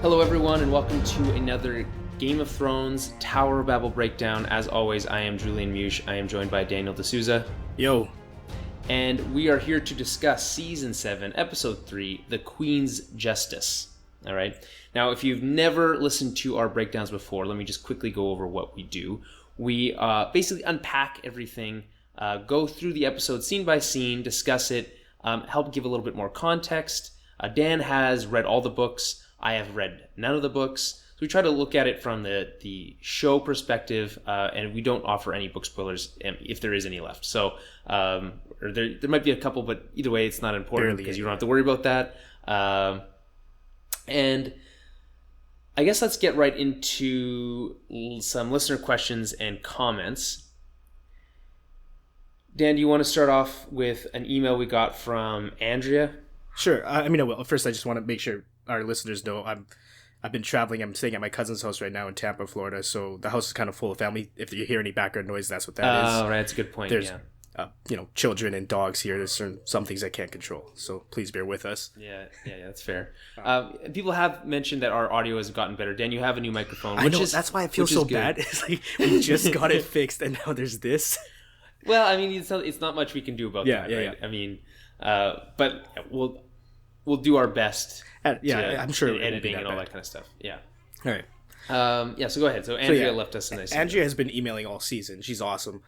Hello everyone and welcome to another Game of Thrones Tower of Babel breakdown. As always, I am Julian Meush. I am joined by Daniel D'Souza. Yo. And we are here to discuss Season 7, Episode 3, The Queen's Justice. Alright? Now, if you've never listened to our breakdowns before, let me just quickly go over what we do. We basically unpack everything, go through the episode scene by scene, discuss it, help give a little bit more context. Dan has read all the books. I have read none of the books. So we try to look at it from the show perspective, and we don't offer any book spoilers if there is any left. So or there might be a couple, but either way, it's not important because you don't have to worry about that. And I guess let's get right into some listener questions and comments. Dan, do you want to start off with an email we got from Andrea? Sure. I will. First, I just want to make sure our listeners know I've been traveling. I'm staying at my cousin's house right now in Tampa, Florida. So the house is kind of full of family. If you hear any background noise, that's what that is. Oh, right. That's a good point. There's, children and dogs here. There's some things I can't control. So please bear with us. Yeah, that's fair. People have mentioned that our audio has gotten better. Dan, you have a new microphone. That's why I feel so bad. It's like we just got it fixed and now there's this. Well, I mean, it's not much we can do about that, right? Yeah. I mean, but we'll do our best. I'm sure editing and all that kind of stuff. Yeah. All right. So go ahead. So Andrea left us a nice. Andrea has been emailing all season. She's awesome.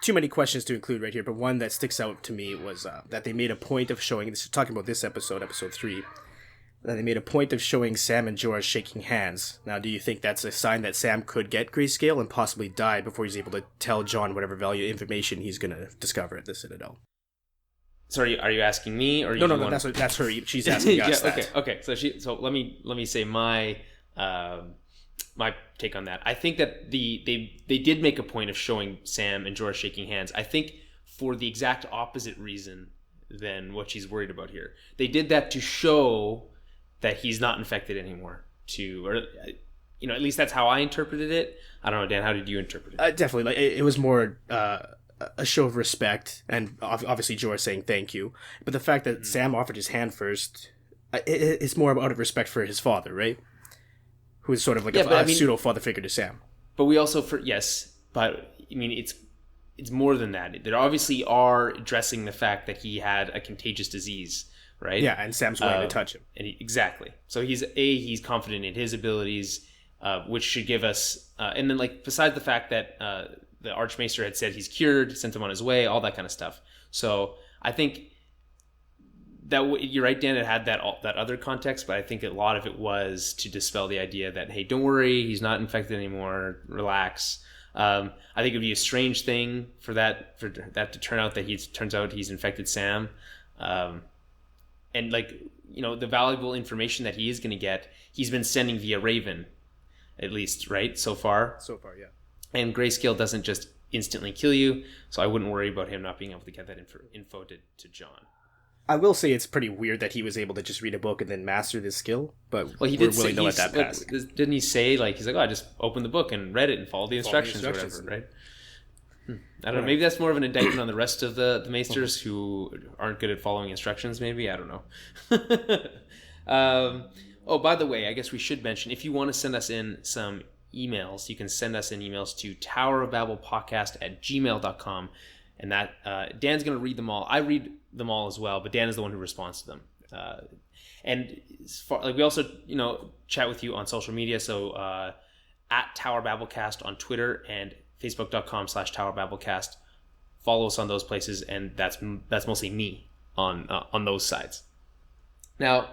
Too many questions to include right here, but one that sticks out to me was that they made a point of showing. This is talking about this episode 3. That they made a point of showing Sam and Jorah shaking hands. Now, do you think that's a sign that Sam could get grayscale and possibly die before he's able to tell Jon whatever value information he's going to discover at the Citadel? Sorry, are you asking me or no? That's her. She's asking us that. Okay. So let me say my my take on that. I think that they did make a point of showing Sam and Jorah shaking hands. I think for the exact opposite reason than what she's worried about here. They did that to show that he's not infected anymore. At least that's how I interpreted it. I don't know, Dan. How did you interpret it? Definitely, it was more a show of respect, and obviously Jorah saying thank you. But the fact that Sam offered his hand first, it's more out of respect for his father, right? Who is sort of like a pseudo father figure to Sam. But we also, but I mean, it's more than that. They obviously are addressing the fact that he had a contagious disease, right? Yeah, and Sam's willing to touch him. Exactly. So he's confident in his abilities, which should give us, and then besides the fact that the Archmaester had said he's cured, sent him on his way, all that kind of stuff. So I think that you're right, Dan. It had that other context, but I think a lot of it was to dispel the idea that, hey, don't worry, he's not infected anymore. Relax. I think it'd be a strange thing for that to turn out that turns out he's infected Sam, and the valuable information that he is going to get, he's been sending via Raven, at least, right? So far, yeah. And grayscale doesn't just instantly kill you, so I wouldn't worry about him not being able to get that info to Jon. I will say it's pretty weird that he was able to just read a book and then master this skill, but he did willing to let that pass. Didn't he say, he's like, I just opened the book and read it and followed the instructions or whatever, right? I don't know. Maybe that's more of an indictment on the rest of the Maesters who aren't good at following instructions, maybe. I don't know. By the way, I guess we should mention, if you want to send us in some emails, you can send us in emails to towerofbabelpodcast@gmail.com, and that Dan's going to read them all. I read them all as well, but Dan is the one who responds to them. And we also chat with you on social media, so at Tower Babelcast on Twitter and facebook.com/towerbabelcast. Follow us on those places, and that's mostly me on those sides. Now,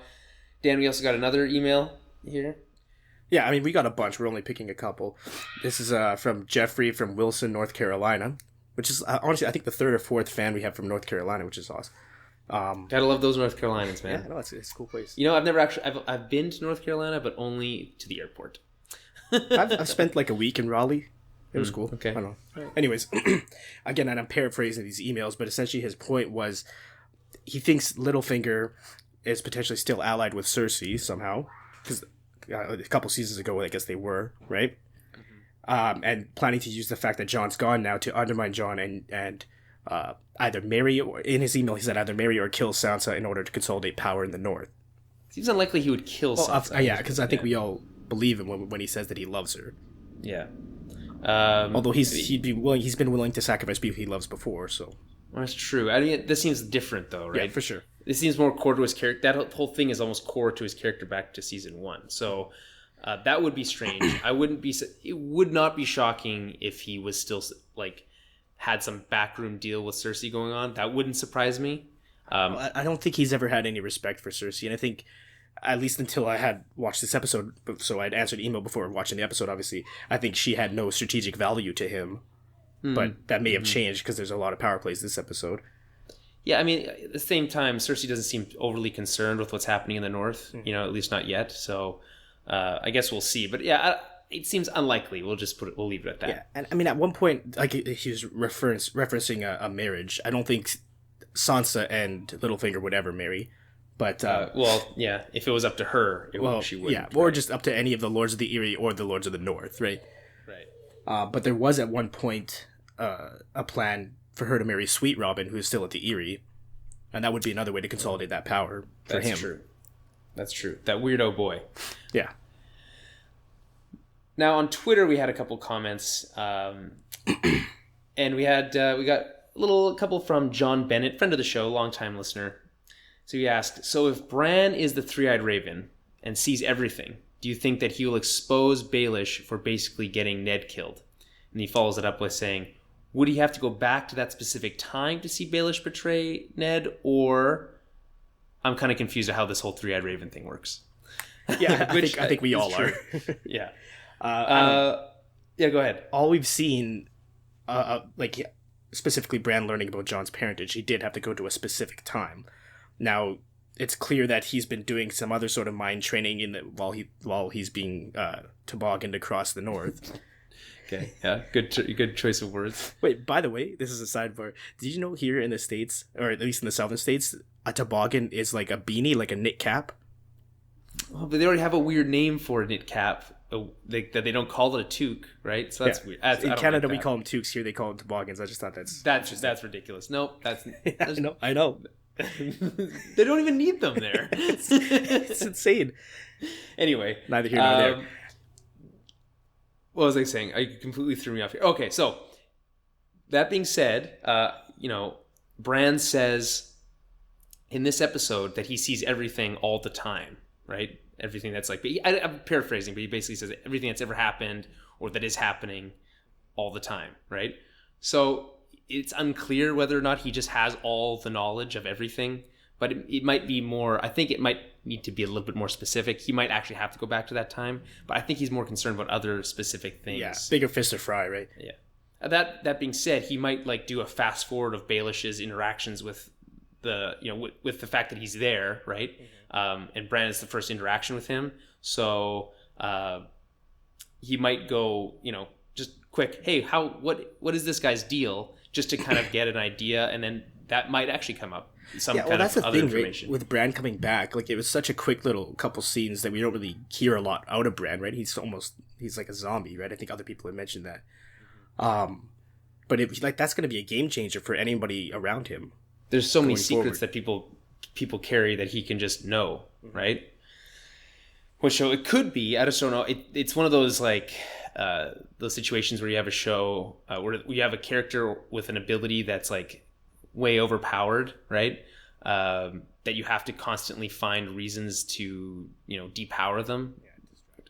Dan, we also got another email here. Yeah, I mean, we got a bunch. We're only picking a couple. This is from Jeffrey from Wilson, North Carolina, which is honestly, I think the third or fourth fan we have from North Carolina, which is awesome. Gotta love those North Carolinians, man. Yeah, no, it's a cool place. I've never I've been to North Carolina, but only to the airport. I've spent a week in Raleigh. It was cool. Okay. I don't know. Right. Anyways, again, and I'm paraphrasing these emails, but essentially his point was he thinks Littlefinger is potentially still allied with Cersei somehow, because a couple seasons ago, I guess they were, right? Mm-hmm. And planning to use the fact that Jon's gone now to undermine Jon and either marry, or in his email he said either marry or kill Sansa in order to consolidate power in the north. seems unlikely he would kill Sansa. Yeah, because I think we all believe him when he says that he loves her. Yeah. Although he's been willing to sacrifice people he loves before, so. Well, that's true. I mean, this seems different, though, right? Yeah, for sure. This seems more core to his character. That whole thing is almost core to his character back to season 1. So that would be strange. It would not be shocking if he was still like had some backroom deal with Cersei going on. That wouldn't surprise me. I don't think he's ever had any respect for Cersei, and I think, at least until I had watched this episode, so I'd answered email before watching the episode, obviously, I think she had no strategic value to him. But that may have changed because there's a lot of power plays this episode. Yeah, I mean, at the same time, Cersei doesn't seem overly concerned with what's happening in the north, at least not yet. So I guess we'll see. But yeah, it seems unlikely. We'll leave it at that. Yeah, and I mean, at one point, like he was referencing a marriage. I don't think Sansa and Littlefinger would ever marry. But if it was up to her, she would. Yeah, or just up to any of the Lords of the Eyrie or the Lords of the North, right? Right. But there was at one point a plan for her to marry Sweet Robin, who is still at the Eyrie, and that would be another way to consolidate that power for him. That's true. That weirdo boy. Yeah. Now on Twitter, we had a couple comments, and we got a couple from John Bennett, friend of the show, longtime listener. So he asked, so if Bran is the three-eyed raven and sees everything, do you think that he will expose Baelish for basically getting Ned killed? And he follows it up with saying, would he have to go back to that specific time to see Baelish betray Ned? Or I'm kind of confused at how this whole three-eyed raven thing works. Yeah, I think we all are. Yeah. Go ahead. All we've seen, specifically Bran learning about Jon's parentage, he did have to go to a specific time. Now, it's clear that he's been doing some other sort of mind training while he's being tobogganed across the north. Okay, yeah, good choice of words. Wait, by the way, this is a sidebar. Did you know here in the States, or at least in the southern states, a toboggan is like a beanie, like a knit cap? Oh, but they already have a weird name for a knit cap. That they don't call it a toque, right? So that's weird. In Canada, we call them toques. Here, they call them toboggans. I just thought that's ridiculous. Nope, that's I know. They don't even need them there. It's insane. Anyway, neither here nor there. What was I saying? I completely threw me off here. Okay, so that being said, Bran says in this episode that he sees everything all the time, right? Everything that's like, I'm paraphrasing, but he basically says everything that's ever happened or that is happening all the time, right? So it's unclear whether or not he just has all the knowledge of everything, but it might be more, I think it might need to be a little bit more specific. He might actually have to go back to that time, but I think he's more concerned about other specific things. Yeah, bigger fish to fry, right? Yeah. That being said, he might like do a fast forward of Baelish's interactions with the, with the fact that he's there, right? Mm-hmm. And Bran is the first interaction with him. So he might go, just quick, hey, what is this guy's deal? Just to kind of get an idea, and then that might actually come up. That's the thing, right? With Bran coming back, like it was such a quick little couple scenes that we don't really hear a lot out of Bran, right? He's like a zombie, right? I think other people have mentioned that. But that's going to be a game changer for anybody around him. There's so many secrets that people carry that he can just know, right? Which so it could be. I just don't know. It's one of those like those situations where you have a show where you have a character with an ability that's like way overpowered, right? That you have to constantly find reasons to depower them,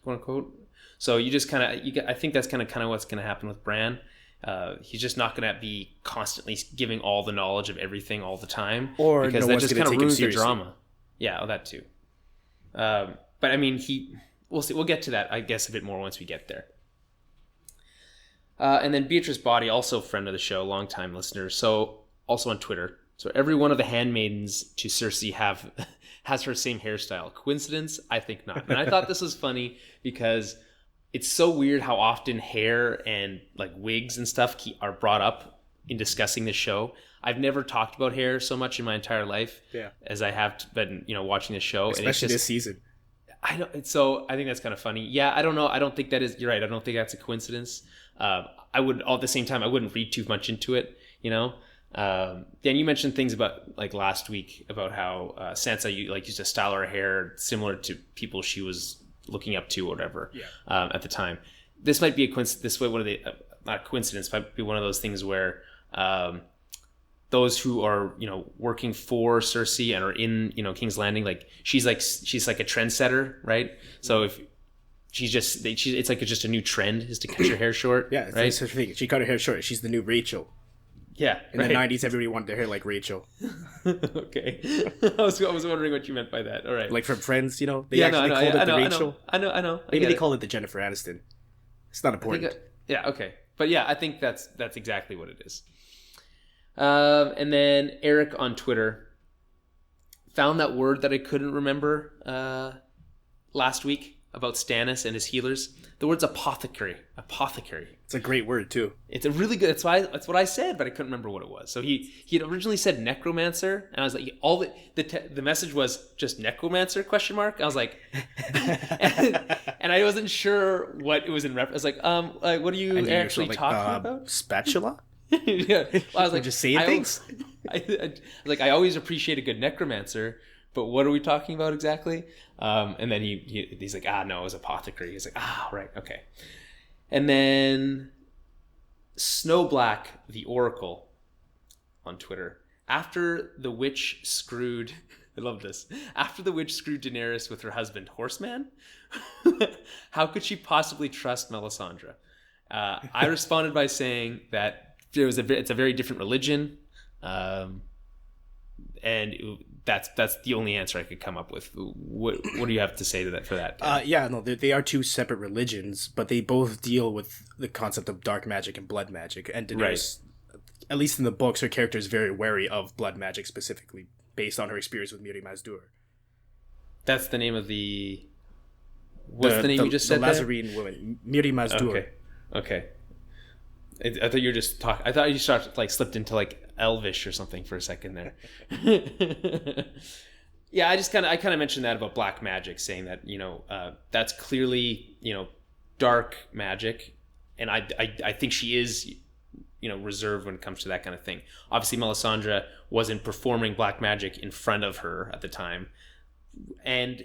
quote unquote. So you just kind of I think that's kind of what's going to happen with Bran. He's just not going to be constantly giving all the knowledge of everything all the time, because that just kind of ruins the drama. Yeah, that too. But I mean, we'll see. We'll get to that, I guess, a bit more once we get there. And then Beatrice Body, also a friend of the show, longtime listener, so also on Twitter. So every one of the handmaidens to Cersei has her same hairstyle. Coincidence? I think not. And I thought this was funny because it's so weird how often hair and like wigs and stuff are brought up in discussing this show. I've never talked about hair so much in my entire life as I have been, watching this show. Especially this season. I know. So I think that's kind of funny. Yeah, I don't know. I don't think that is. You're right. I don't think that's a coincidence. I would, at the same time, I wouldn't read too much into it. Dan, you mentioned things about like last week about how Sansa used to style her hair similar to people she was looking up to or whatever at the time. This might be a coincidence. This way, one of the not a coincidence, might be one of those things where those who are working for Cersei and are in King's Landing, like she's like a trendsetter, right? So if it's like just a new trend is to cut your hair short. Yeah, it's right. such a thing. She cut her hair short. She's the new Rachel. Yeah, in the 90s, everybody wanted their hair like Rachel. Okay, I was wondering what you meant by that. All right, like from Friends, they called it the Rachel. I know. Maybe they called it the Jennifer Aniston. It's not important. Yeah, okay, but yeah, I think that's exactly what it is. And then Eric on Twitter found that word that I couldn't remember last week about Stannis and his healers. The word's apothecary. Apothecary. It's a great word too. It's a really good. That's what I said, but I couldn't remember what it was. So he had originally said necromancer, and I was like, the message was just necromancer ? I was like, and I wasn't sure what it was in reference. I was like, what are you actually talking about? Spatula. Yeah, well, I was like, just saying things. I always appreciate a good necromancer, but what are we talking about exactly? And then he's like, no, it was apothecary. He's like, right, okay. And then Snowblack the Oracle on Twitter. After the witch screwed, I love this. After the witch screwed Daenerys with her husband Horseman, how could she possibly trust Melisandre? I responded by saying that it's a very different religion, and that's the only answer I could come up with. What do you have to say to that for that? They are two separate religions, but they both deal with the concept of dark magic and blood magic. And Daenerys, at least in the books, her character is very wary of blood magic specifically, based on her experience with Meush. That's the name of the. What's the name you just said? The Lazarene woman, Meush. Okay. I thought you were just talking. I thought you slipped into like Elvish or something for a second there. Yeah, I kind of mentioned that about black magic, saying that that's clearly dark magic, and I think she is reserved when it comes to that kind of thing. Obviously, Melisandre wasn't performing black magic in front of her at the time, and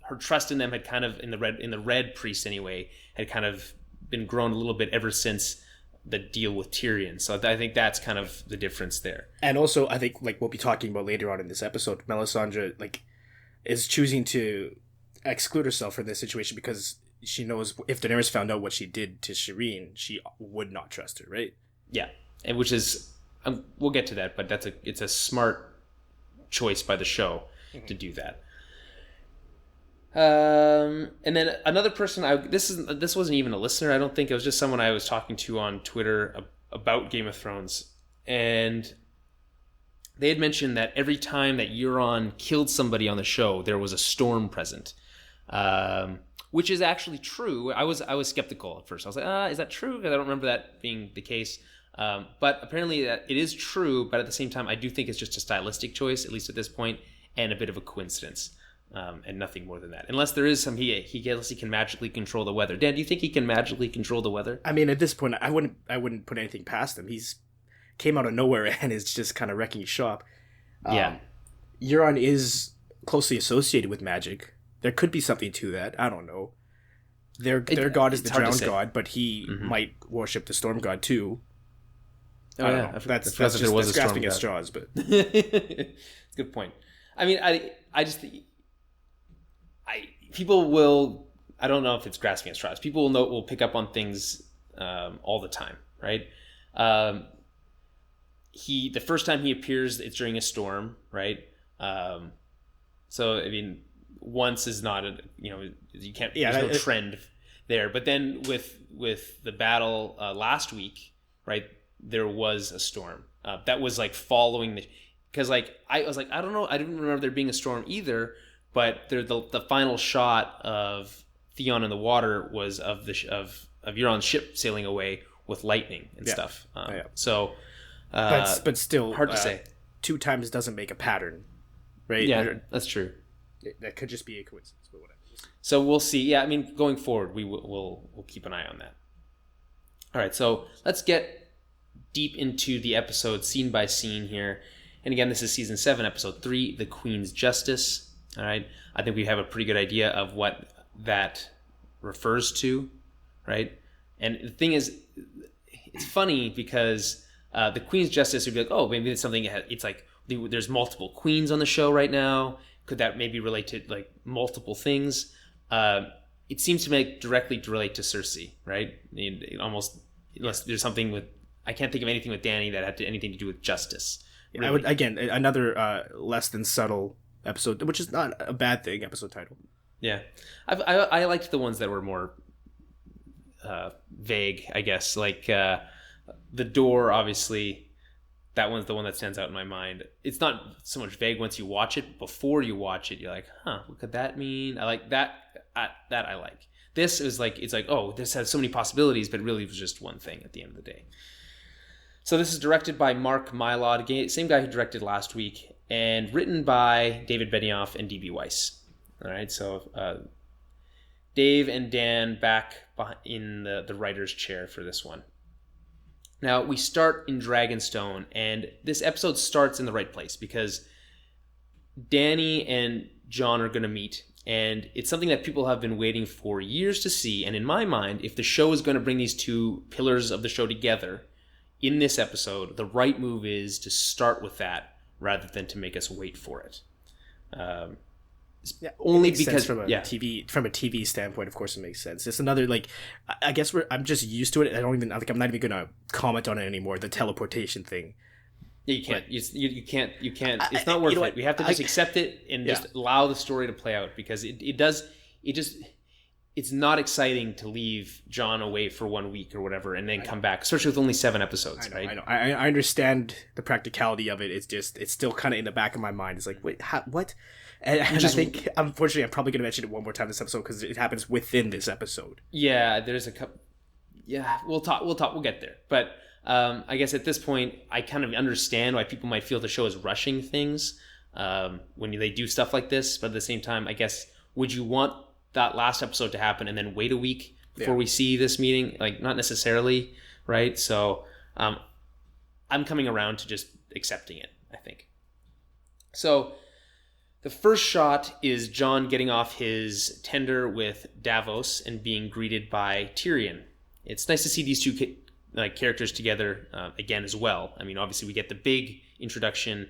her trust in them had kind of in the red priest anyway had kind of been grown a little bit ever since the deal with Tyrion. So I think that's kind of the difference there. And also, I think we'll be talking about later on in this episode, Melisandre is choosing to exclude herself from this situation because she knows if Daenerys found out what she did to Shireen, she would not trust her, right? Yeah, and which is we'll get to that, but it's a smart choice by the show to do that. And then another person, this wasn't even a listener, I don't think. It was just someone I was talking to on Twitter about Game of Thrones, and they had mentioned that every time that Euron killed somebody on the show, there was a storm present, which is actually true. I was skeptical at first. I was like, is that true? Because I don't remember that being the case. But apparently that it is true. But at the same time, I do think it's just a stylistic choice, at least at this point, and a bit of a coincidence. And nothing more than that. Unless there is some, he can magically control the weather. Dan, do you think he can magically control the weather? I mean, at this point, I wouldn't put anything past him. He's came out of nowhere and is just kind of wrecking shop. Euron is closely associated with magic. There could be something to that. I don't know. Their god is the drowned god, but he might worship the storm god too. I don't know. That's grasping at straws, but it's a good point. I mean, I just think. People will. I don't know if it's grasping at straws. People will pick up on things all the time, right? The first time he appears, it's during a storm, right? So I mean, once is not you can't. Yeah, there's no trend there. But then with the battle last week, right? There was a storm that was following because I was I don't know, I didn't remember there being a storm either. But the final shot of Theon in the water was of Euron's ship sailing away with lightning and stuff. So, but still, hard to say. 2 times doesn't make a pattern, right? Yeah, that's true. That could just be a coincidence, but whatever. So we'll see. Yeah, I mean, going forward, we'll keep an eye on that. All right, so let's get deep into the episode, scene by scene here. And again, this is season 7, episode 3, The Queen's Justice. All right. I think we have a pretty good idea of what that refers to, right? And the thing is, it's funny because the Queen's Justice would be like, oh, maybe it's something, it's like there's multiple queens on the show right now. Could that maybe relate to like multiple things? It seems to directly relate to Cersei, right? It almost, unless there's something with, I can't think of anything with Dany that had anything to do with justice. Really. I would, again, another less than subtle episode, which is not a bad thing, episode title. Yeah. I liked the ones that were more vague, I guess. Like the door, obviously, that one's the one that stands out in my mind. It's not so much vague once you watch it. Before you watch it, you're like, huh, what could that mean? I like that. That I like. This is like, it's like, oh, this has so many possibilities, but really it was just one thing at the end of the day. So this is directed by Mark Mylod, same guy who directed last week, and written by David Benioff and D.B. Weiss. All right, so Dave and Dan back in the writer's chair for this one. Now, we start in Dragonstone, and this episode starts in the right place because Dany and Jon are going to meet, and it's something that people have been waiting for years to see. And in my mind, if the show is going to bring these two pillars of the show together in this episode, the right move is to start with that rather than to make us wait for it. Only because from a TV standpoint, of course, it makes sense. It's another, like, I guess I'm just used to it. I'm not even gonna comment on it anymore. The teleportation thing. Yeah, you can't. You can't. It's not worth it. We have to just accept it and just allow the story to play out because it's not exciting to leave Jon away for 1 week or whatever and then come back, especially with only 7 episodes, right? I know. I understand the practicality of it. It's still kind of in the back of my mind. It's like, wait, what? And I think, unfortunately, I'm probably going to mention it one more time this episode because it happens within this episode. Yeah, there's a couple. Yeah, we'll talk. We'll get there. But I guess at this point, I kind of understand why people might feel the show is rushing things when they do stuff like this. But at the same time, I guess, would you want that last episode to happen and then wait a week before we see this meeting? Like, not necessarily, right? So I'm coming around to just accepting it, I think. So the first shot is Jon getting off his tender with Davos and being greeted by Tyrion. It's nice to see these two characters together again as well. I mean, obviously we get the big introduction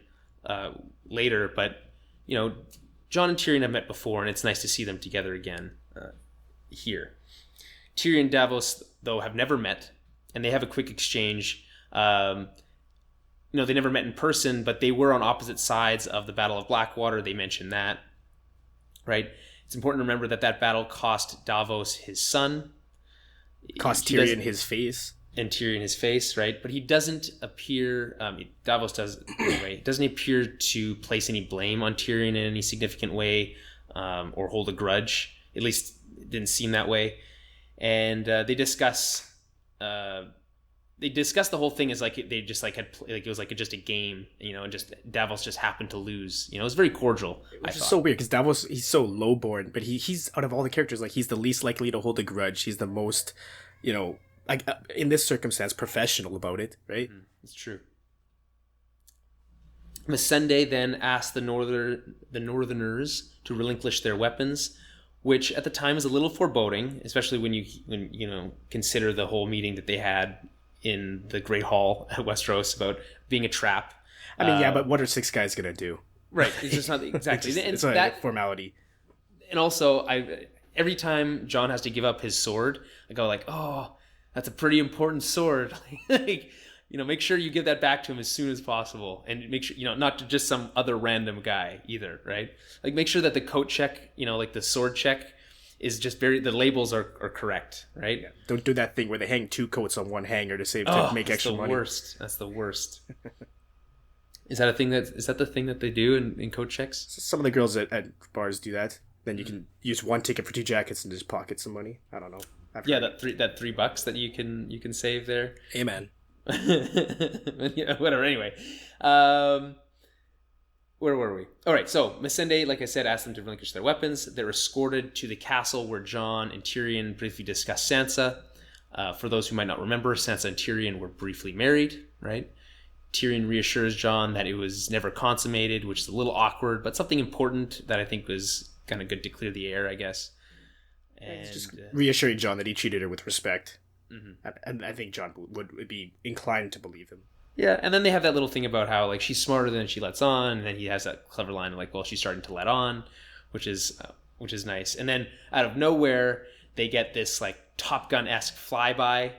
later, but, you know, Jon and Tyrion have met before, and it's nice to see them together again here. Tyrion and Davos, though, have never met, and they have a quick exchange. They never met in person, but they were on opposite sides of the Battle of Blackwater. They mentioned that, right? It's important to remember that battle cost Davos his son. Cost Tyrion his face. And Tyrion his face, right? But he doesn't appear, Davos does anyway, doesn't appear to place any blame on Tyrion in any significant way or hold a grudge. At least it didn't seem that way. And they discuss the whole thing as like they just like had like it was like just a game, and just Davos just happened to lose. It was very cordial. Which is so weird because Davos, he's so lowborn, but he's out of all the characters, like he's the least likely to hold a grudge. He's the most, like in this circumstance, professional about it, right? It's true. Melisandre then asked the Northerners to relinquish their weapons, which at the time is a little foreboding, especially when you consider the whole meeting that they had in the Great Hall at Westeros about being a trap. I mean, but what are 6 guys gonna do? Right, it's just not exactly. it's that formality. And also, every time Jon has to give up his sword, I go like, oh, that's a pretty important sword. Make sure you give that back to him as soon as possible, and make sure not to just some other random guy either, right? Like, make sure that the coat check, like the sword check, is just the labels are correct, right? Yeah. Don't do that thing where they hang 2 coats on one hanger to make extra money. That's the worst. Is that the thing that they do in coat checks? Some of the girls at bars do that. Then you can use 1 ticket for 2 jackets and just pocket some money. I don't know. That $3 that you can save there. Amen. Whatever. Anyway, where were we? All right. So Melisandre, like I said, asked them to relinquish their weapons. They're escorted to the castle where Jon and Tyrion briefly discuss Sansa. For those who might not remember, Sansa and Tyrion were briefly married, right? Tyrion reassures Jon that it was never consummated, which is a little awkward, but something important that I think was kind of good to clear the air, I guess. And just reassuring Jon that he treated her with respect. Mm-hmm. And I think Jon would be inclined to believe him. Yeah, and then they have that little thing about how, like, she's smarter than she lets on, and then he has that clever line of, like, well, she's starting to let on, which is nice. And then out of nowhere, they get this, like, Top Gun-esque flyby,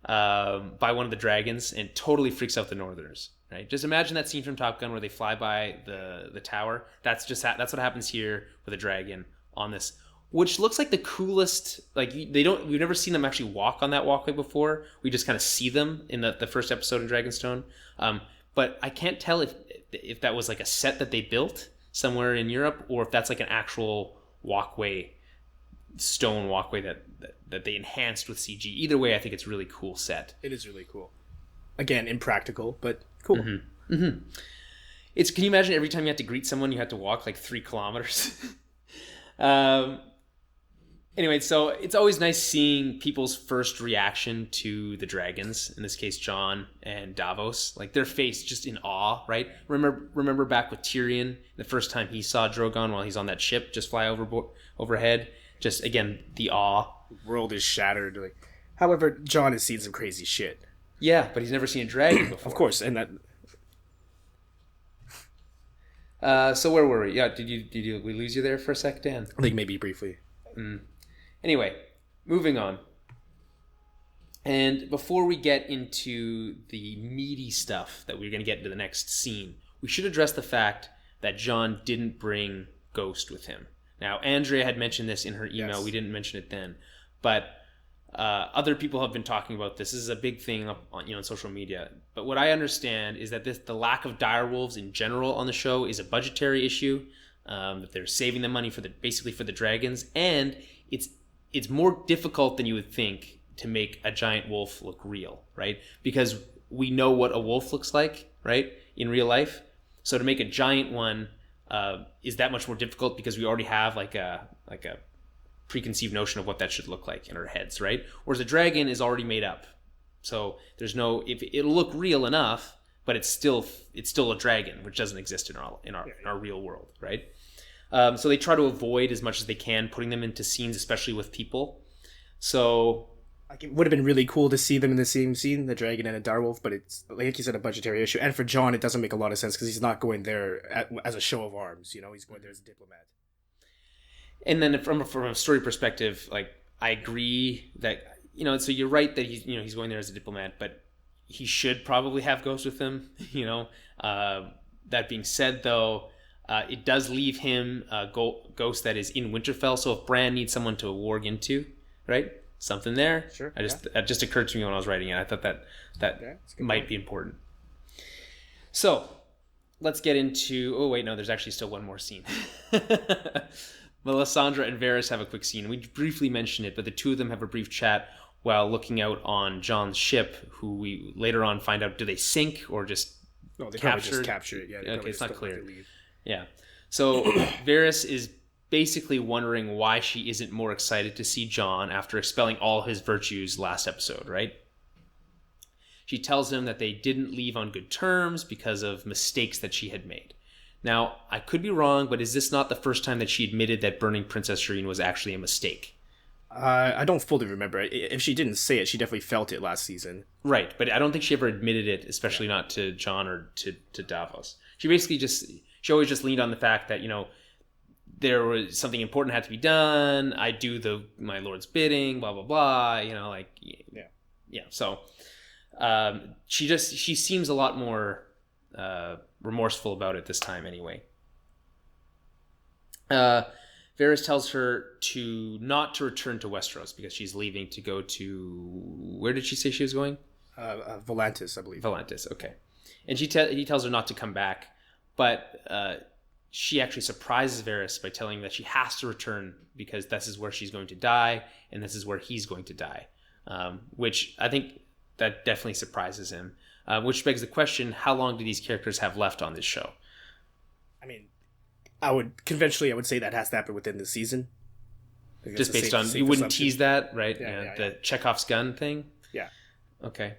by one of the dragons, and totally freaks out the Northerners. Right? Just imagine that scene from Top Gun where they fly by the tower. That's what happens here with a dragon on this, which looks like the coolest. Like we've never seen them actually walk on that walkway before. We just kind of see them in the first episode in Dragonstone. But I can't tell if that was like a set that they built somewhere in Europe, or if that's like an actual walkway, stone walkway that they enhanced with CG. Either way, I think it's a really cool set. It is really cool. Again, impractical, but cool. Mm-hmm. Mm-hmm. Can you imagine every time you had to greet someone, you had to walk like 3 kilometers? Anyway, so it's always nice seeing people's first reaction to the dragons. In this case, Jon and Davos, like their face just in awe, right? Remember back with Tyrion, the first time he saw Drogon while he's on that ship just fly overhead. Just again, the awe. The world is shattered. However, Jon has seen some crazy shit. Yeah, but he's never seen a dragon before. Of course, and that. So where were we? Yeah, did we lose you there for a sec, Dan? I think maybe briefly. Anyway, moving on. And before we get into the meaty stuff that we're going to get into the next scene, we should address the fact that Jon didn't bring Ghost with him. Now, Andrea had mentioned this in her email. Yes. We didn't mention it then, but other people have been talking about this. This is a big thing on social media. But what I understand is that the lack of direwolves in general on the show is a budgetary issue. That they're saving the money for the dragons, and it's more difficult than you would think to make a giant wolf look real, right? Because we know what a wolf looks like, right, in real life. So to make a giant one is that much more difficult because we already have like a preconceived notion of what that should look like in our heads, right? Whereas a dragon is already made up, so there's no it'll look real enough, but it's still a dragon, which doesn't exist in our real world, right? So they try to avoid as much as they can putting them into scenes, especially with people. So it would have been really cool to see them in the same scene, the dragon and a direwolf, but it's, like you said, a budgetary issue. And for Jon, it doesn't make a lot of sense because he's not going there as a show of arms. He's going there as a diplomat. And then from a story perspective, like I agree that so you're right that he's going there as a diplomat, but he should probably have Ghost with him. That being said, though. It does leave him a Ghost that is in Winterfell. So if Bran needs someone to warg into, right, something there. Sure. That just occurred to me when I was writing it. I thought that might be important. So let's get into. Oh wait, no. There's actually still one more scene. Melisandre and Varys have a quick scene. We briefly mentioned it, but the two of them have a brief chat while looking out on Jon's ship, who we later on find out do they sink or just they probably just capture it. Yeah. Okay, it's not clear. Yeah. So Varys is basically wondering why she isn't more excited to see Jon after expelling all his virtues last episode, right? She tells him that they didn't leave on good terms because of mistakes that she had made. Now, I could be wrong, but is this not the first time that she admitted that burning Princess Shireen was actually a mistake? I don't fully remember. If she didn't say it, she definitely felt it last season. Right, but I don't think she ever admitted it, especially not to Jon or to Davos. She basically She always just leaned on the fact that, there was something important had to be done. I do my lord's bidding, blah, blah, blah, Yeah. So she seems a lot more remorseful about it this time anyway. Varys tells her not to return to Westeros because she's leaving to go to, where did she say she was going? Volantis, I believe. Volantis, okay. And he tells her not to come back. But she actually surprises Varys by telling him that she has to return because this is where she's going to die and this is where he's going to die, which I think that definitely surprises him, which begs the question, how long do these characters have left on this show? I mean, I would say that has to happen within the season. Just based on you wouldn't tease that, right? Yeah. The Chekhov's gun thing. Yeah. Okay,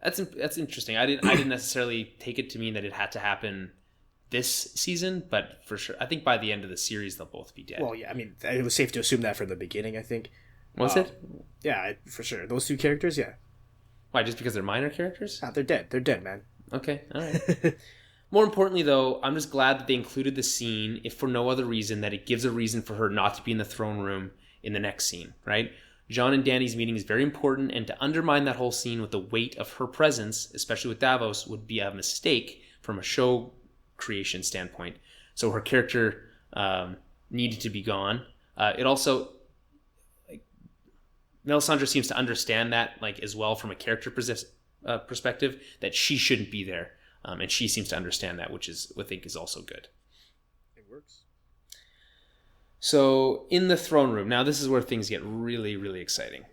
that's interesting. I didn't necessarily take it to mean that it had to happen this season, but for sure, I think by the end of the series they'll both be dead. Well, yeah, I mean, it was safe to assume that from the beginning. I think. Was it? Yeah, for sure. Those two characters, yeah. Why? Just because they're minor characters? They're dead. They're dead, man. Okay, all right. More importantly, though, I'm just glad that they included the scene, if for no other reason, that it gives a reason for her not to be in the throne room in the next scene, right? Jon and Dany's meeting is very important, and to undermine that whole scene with the weight of her presence, especially with Davos, would be a mistake from a show creation standpoint. So her character needed to be gone. It also... Melisandre seems to understand that, like, as well from a character perspective, that she shouldn't be there. And she seems to understand that, which is, I think, is also good. It works. So, in the throne room, now this is where things get really, really exciting.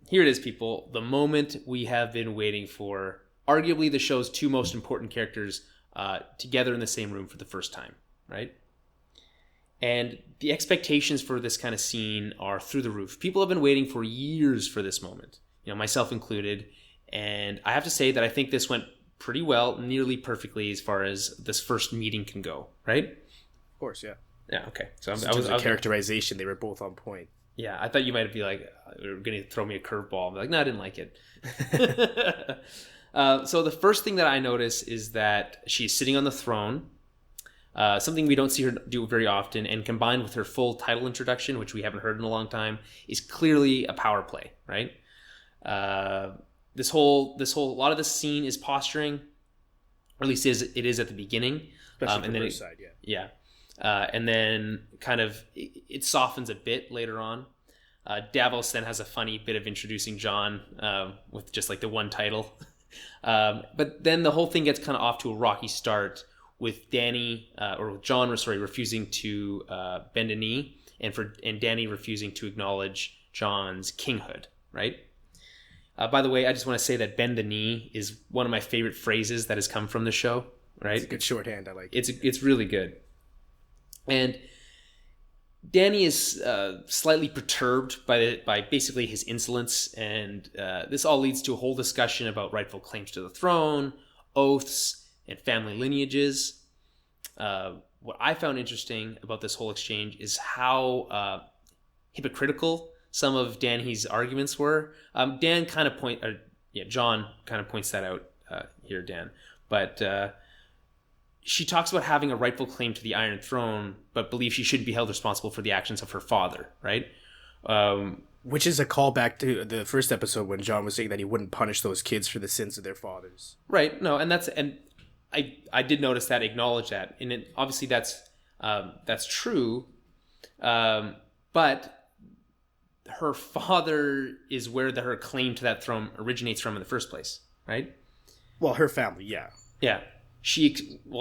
Here it is, people. The moment we have been waiting for, arguably the show's two most important characters together in the same room for the first time, right? And the expectations for this kind of scene are through the roof. People have been waiting for years for this moment, myself included. And I have to say that I think this went pretty well, nearly perfectly as far as this first meeting can go, right? Of course, yeah. Yeah, okay. So I was characterization, they were both on point. Yeah, I thought you might be like, you were going to throw me a curveball. I'm like, no, I didn't like it. So the first thing that I notice is that she's sitting on the throne, something we don't see her do very often, and combined with her full title introduction, which we haven't heard in a long time, is clearly a power play, right? This whole lot of this scene is posturing, or at least it is at the beginning, especially and from then her side, yeah. And then kind of it softens a bit later on. Davos then has a funny bit of introducing Jon with just like the one title, but then the whole thing gets kind of off to a rocky start with Jon refusing to bend a knee, and Dany refusing to acknowledge Jon's kinghood, right? By the way, I just want to say that bend the knee is one of my favorite phrases that has come from the show, right? It's a good shorthand. I like it. It's really good. And Dany is slightly perturbed by basically his insolence, and this all leads to a whole discussion about rightful claims to the throne, oaths, and family lineages. What I found interesting about this whole exchange is how hypocritical some of Dany's arguments were. Jon kind of points that out here, Dan. But she talks about having a rightful claim to the Iron Throne, but believes she shouldn't be held responsible for the actions of her father, right? Which is a callback to the first episode when Jon was saying that he wouldn't punish those kids for the sins of their fathers. Right. No, and I did notice that, acknowledge that, and obviously that's true, but her father is where her claim to that throne originates from in the first place, right? Well, her family, yeah. Yeah.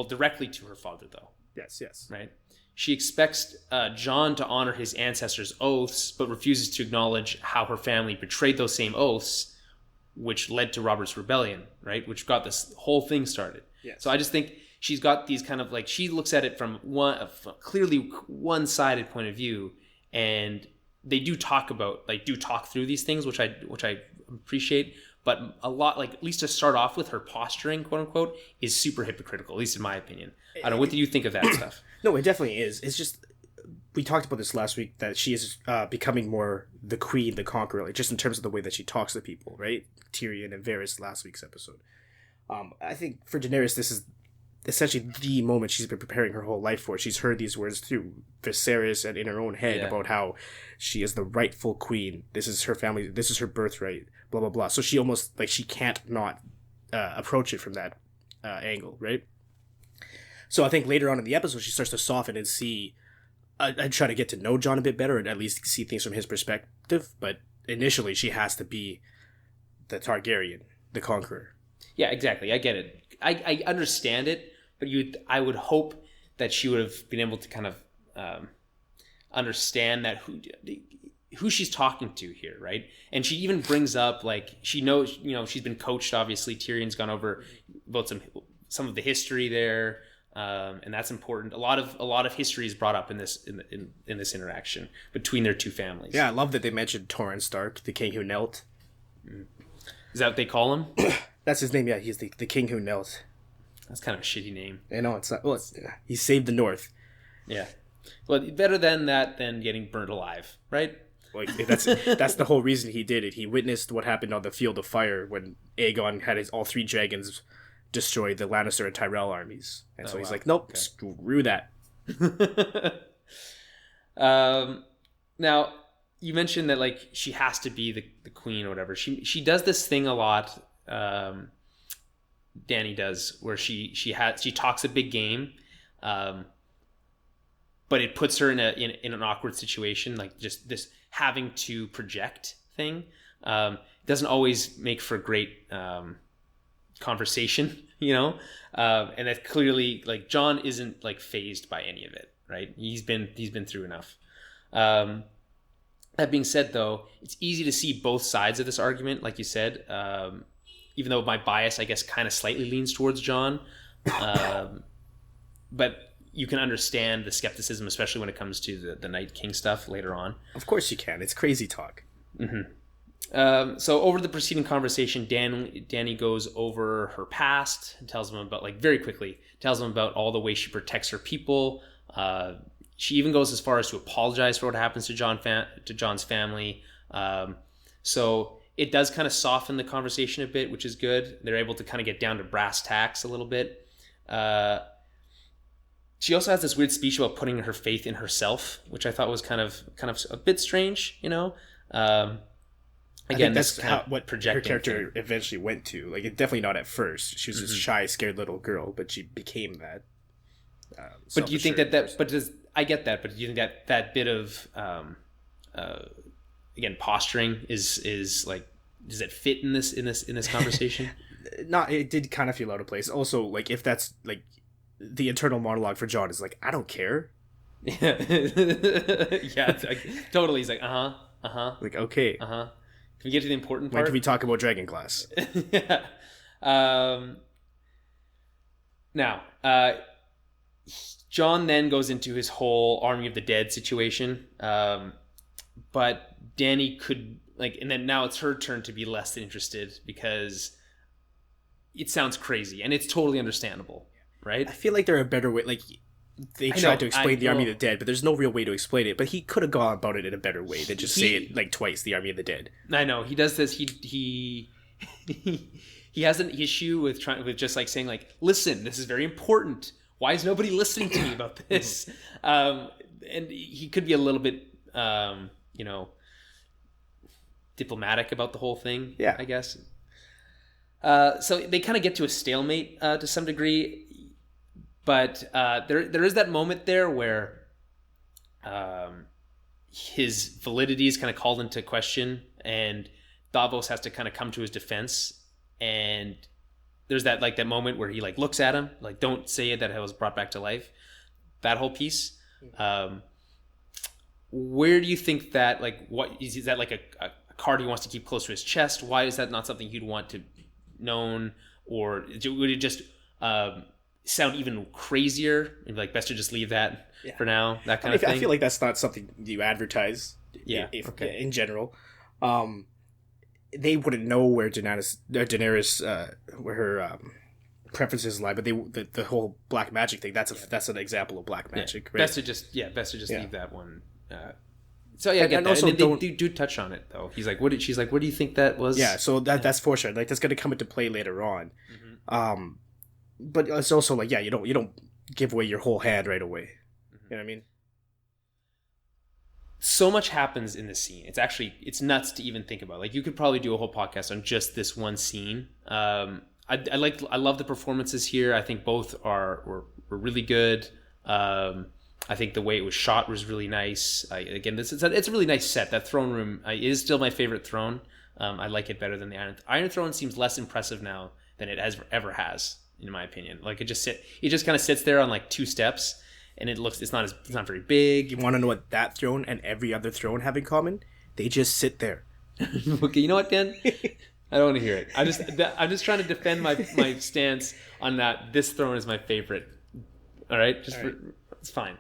Directly to her father, though. Yes. Right? She expects Jon to honor his ancestors' oaths, but refuses to acknowledge how her family betrayed those same oaths, which led to Robert's rebellion, right? Which got this whole thing started. Yes. So I just think she's got these kind of like, she looks at it from clearly one-sided point of view, and they do talk through these things, which I appreciate, but a lot, like, at least to start off with, her posturing, quote unquote, is super hypocritical, at least in my opinion. I don't know, what do you think of that stuff? No, it definitely is. It's just, we talked about this last week, that she is becoming more the queen, the conqueror, like, just in terms of the way that she talks to people, right? Tyrion and Varys last week's episode. I think for Daenerys, this is essentially the moment she's been preparing her whole life for. She's heard these words through Viserys and in her own head about how she is the rightful queen. This is her family. This is her birthright. Blah blah blah. So she almost, like, she can't not approach it from that angle, right? So I think later on in the episode, she starts to soften and see. I try to get to know Jon a bit better, and at least see things from his perspective. But initially, she has to be the Targaryen, the conqueror. Yeah, exactly. I get it. I understand it, but I would hope that she would have been able to kind of understand that who she's talking to here, right? And she even brings up, like, she knows, she's been coached. Obviously, Tyrion's gone over about some of the history there. and that's important. A lot of history is brought up in this interaction between their two families. Yeah, I love that they mentioned Torrhen Stark, the king who knelt. Is that what they call him? That's his name. Yeah, he's the king who knelt. That's kind of a shitty name. I know it's not. Well, he saved the North. Yeah, well, better than that than getting burnt alive, right? Like that's the whole reason he did it. He witnessed what happened on the Field of Fire when Aegon had all 3 dragons destroy the Lannister and Tyrell armies, and so he's like, nope, okay. Screw that. Now you mentioned that like she has to be the queen or whatever. She does this thing a lot. Dany does, where she talks a big game, but it puts her in an awkward situation, like just this having to project thing. Doesn't always make for great conversation, you know, and that clearly, like, Jon isn't like phased by any of it, right? He's been through enough. That being said, though, it's easy to see both sides of this argument, like you said. Even though my bias, I guess, kind of slightly leans towards Jon, but you can understand the skepticism, especially when it comes to the Night King stuff later on. Of course you can. It's crazy talk. Mm-hmm. So over the preceding conversation, Dany goes over her past and tells him about, like, very quickly, tells him about all the ways she protects her people. She even goes as far as to apologize for what happens to Jon's family. So it does kind of soften the conversation a bit, which is good. They're able to kind of get down to brass tacks a little bit. She also has this weird speech about putting her faith in herself, which I thought was kind of a bit strange, you know. Again, that's what her character thing eventually went to. Like, definitely not at first. She was this shy, scared little girl, but she became that. But do you think that? But I get that. But do you think that bit of again, posturing is like, does it fit in this conversation? It did kind of feel out of place. Also, like, if that's like the internal monologue for Jon is like, I don't care. Yeah, it's like, totally. He's like, like, okay, Can we get to the important part? When can we talk about Dragonglass? Yeah. Now, Jon then goes into his whole Army of the Dead situation, but Dany could, like, and then now it's her turn to be less interested because it sounds crazy, and it's totally understandable, right? I feel like there are a better way. Like, they tried to explain the Army of the Dead, but there's no real way to explain it. But he could have gone about it in a better way than just say it like twice. The Army of the Dead. I know he does this. He has an issue with just like saying, like, listen, this is very important. Why is nobody listening to me about this? And he could be a little bit, diplomatic about the whole thing. Yeah, I guess. So they kind of get to a stalemate to some degree, but there is that moment there where his validity is kind of called into question, and Davos has to kind of come to his defense. And there's that moment where he, like, looks at him, like, don't say it, that I was brought back to life. That whole piece. Where do you think that, like, what is that, like a card he wants to keep close to his chest? Why is that not something he'd want to known, or would it just sound even crazier and be like, best to just leave that for now, that kind of thing? I feel like that's not something you advertise in general. They wouldn't know where Daenerys where her preferences lie, but the whole black magic thing, that's an example of black magic, right? Best to just leave that one. So yeah, I get that. Also, and they do touch on it though. He's like, she's like, what do you think that was? Yeah, so that's foreshadowed. Like, that's going to come into play later on. But it's also like, yeah, you don't give away your whole hand right away. You know what I mean? So much happens in this scene. It's nuts to even think about. Like, you could probably do a whole podcast on just this one scene. I love the performances here. I think both were really good. I think the way it was shot was really nice. It's a really nice set. That throne room is still my favorite throne. I like it better than the Iron Throne. Seems less impressive now than it ever has, in my opinion. Like, it just kind of sits there on, like, 2 steps, and it's not very big. You want to know what that throne and every other throne have in common? They just sit there. Okay, you know what, Dan? I don't want to hear it. I'm just trying to defend my stance on that. This throne is my favorite All right, it's fine.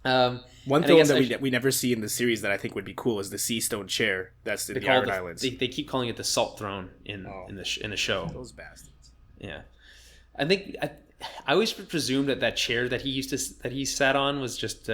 One thing that we never see in the series that I think would be cool is the sea stone chair that's in the Iron Islands. They keep calling it the Salt Throne in the show. Those bastards. Yeah, I think I always presumed that chair that he sat on was just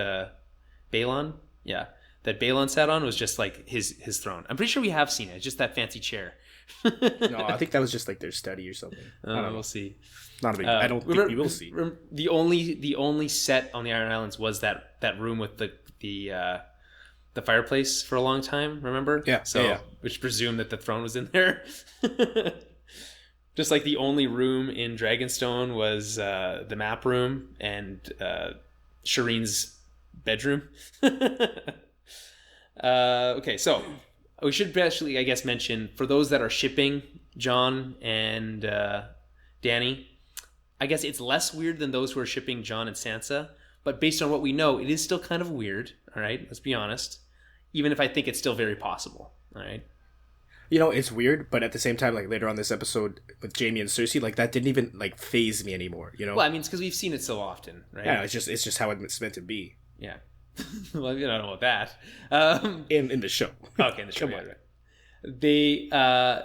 Balon. Yeah, that Balon sat on was just like his throne. I'm pretty sure we have seen it. It's just that fancy chair. No, I think that was just like their study or something. I don't know. We'll see. Not a big. I don't think we will see. The only set on the Iron Islands was that room with the fireplace for a long time. Remember? Yeah. So, yeah. which presumed that the throne was in there. Just like the only room in Dragonstone was the map room and Shireen's bedroom. Okay, so we should actually, I guess, mention for those that are shipping Jon and Dany, I guess it's less weird than those who are shipping Jon and Sansa. But based on what we know, it is still kind of weird. All right, let's be honest. Even if I think it's still very possible. All right. It's weird, but at the same time, like later on this episode with Jaime and Cersei, like that didn't even like faze me anymore. Well, I mean, it's because we've seen it so often, right? Yeah, it's just how it's meant to be. Yeah. Well, I don't know about that. In the show. Okay, in the show. Come on. Right.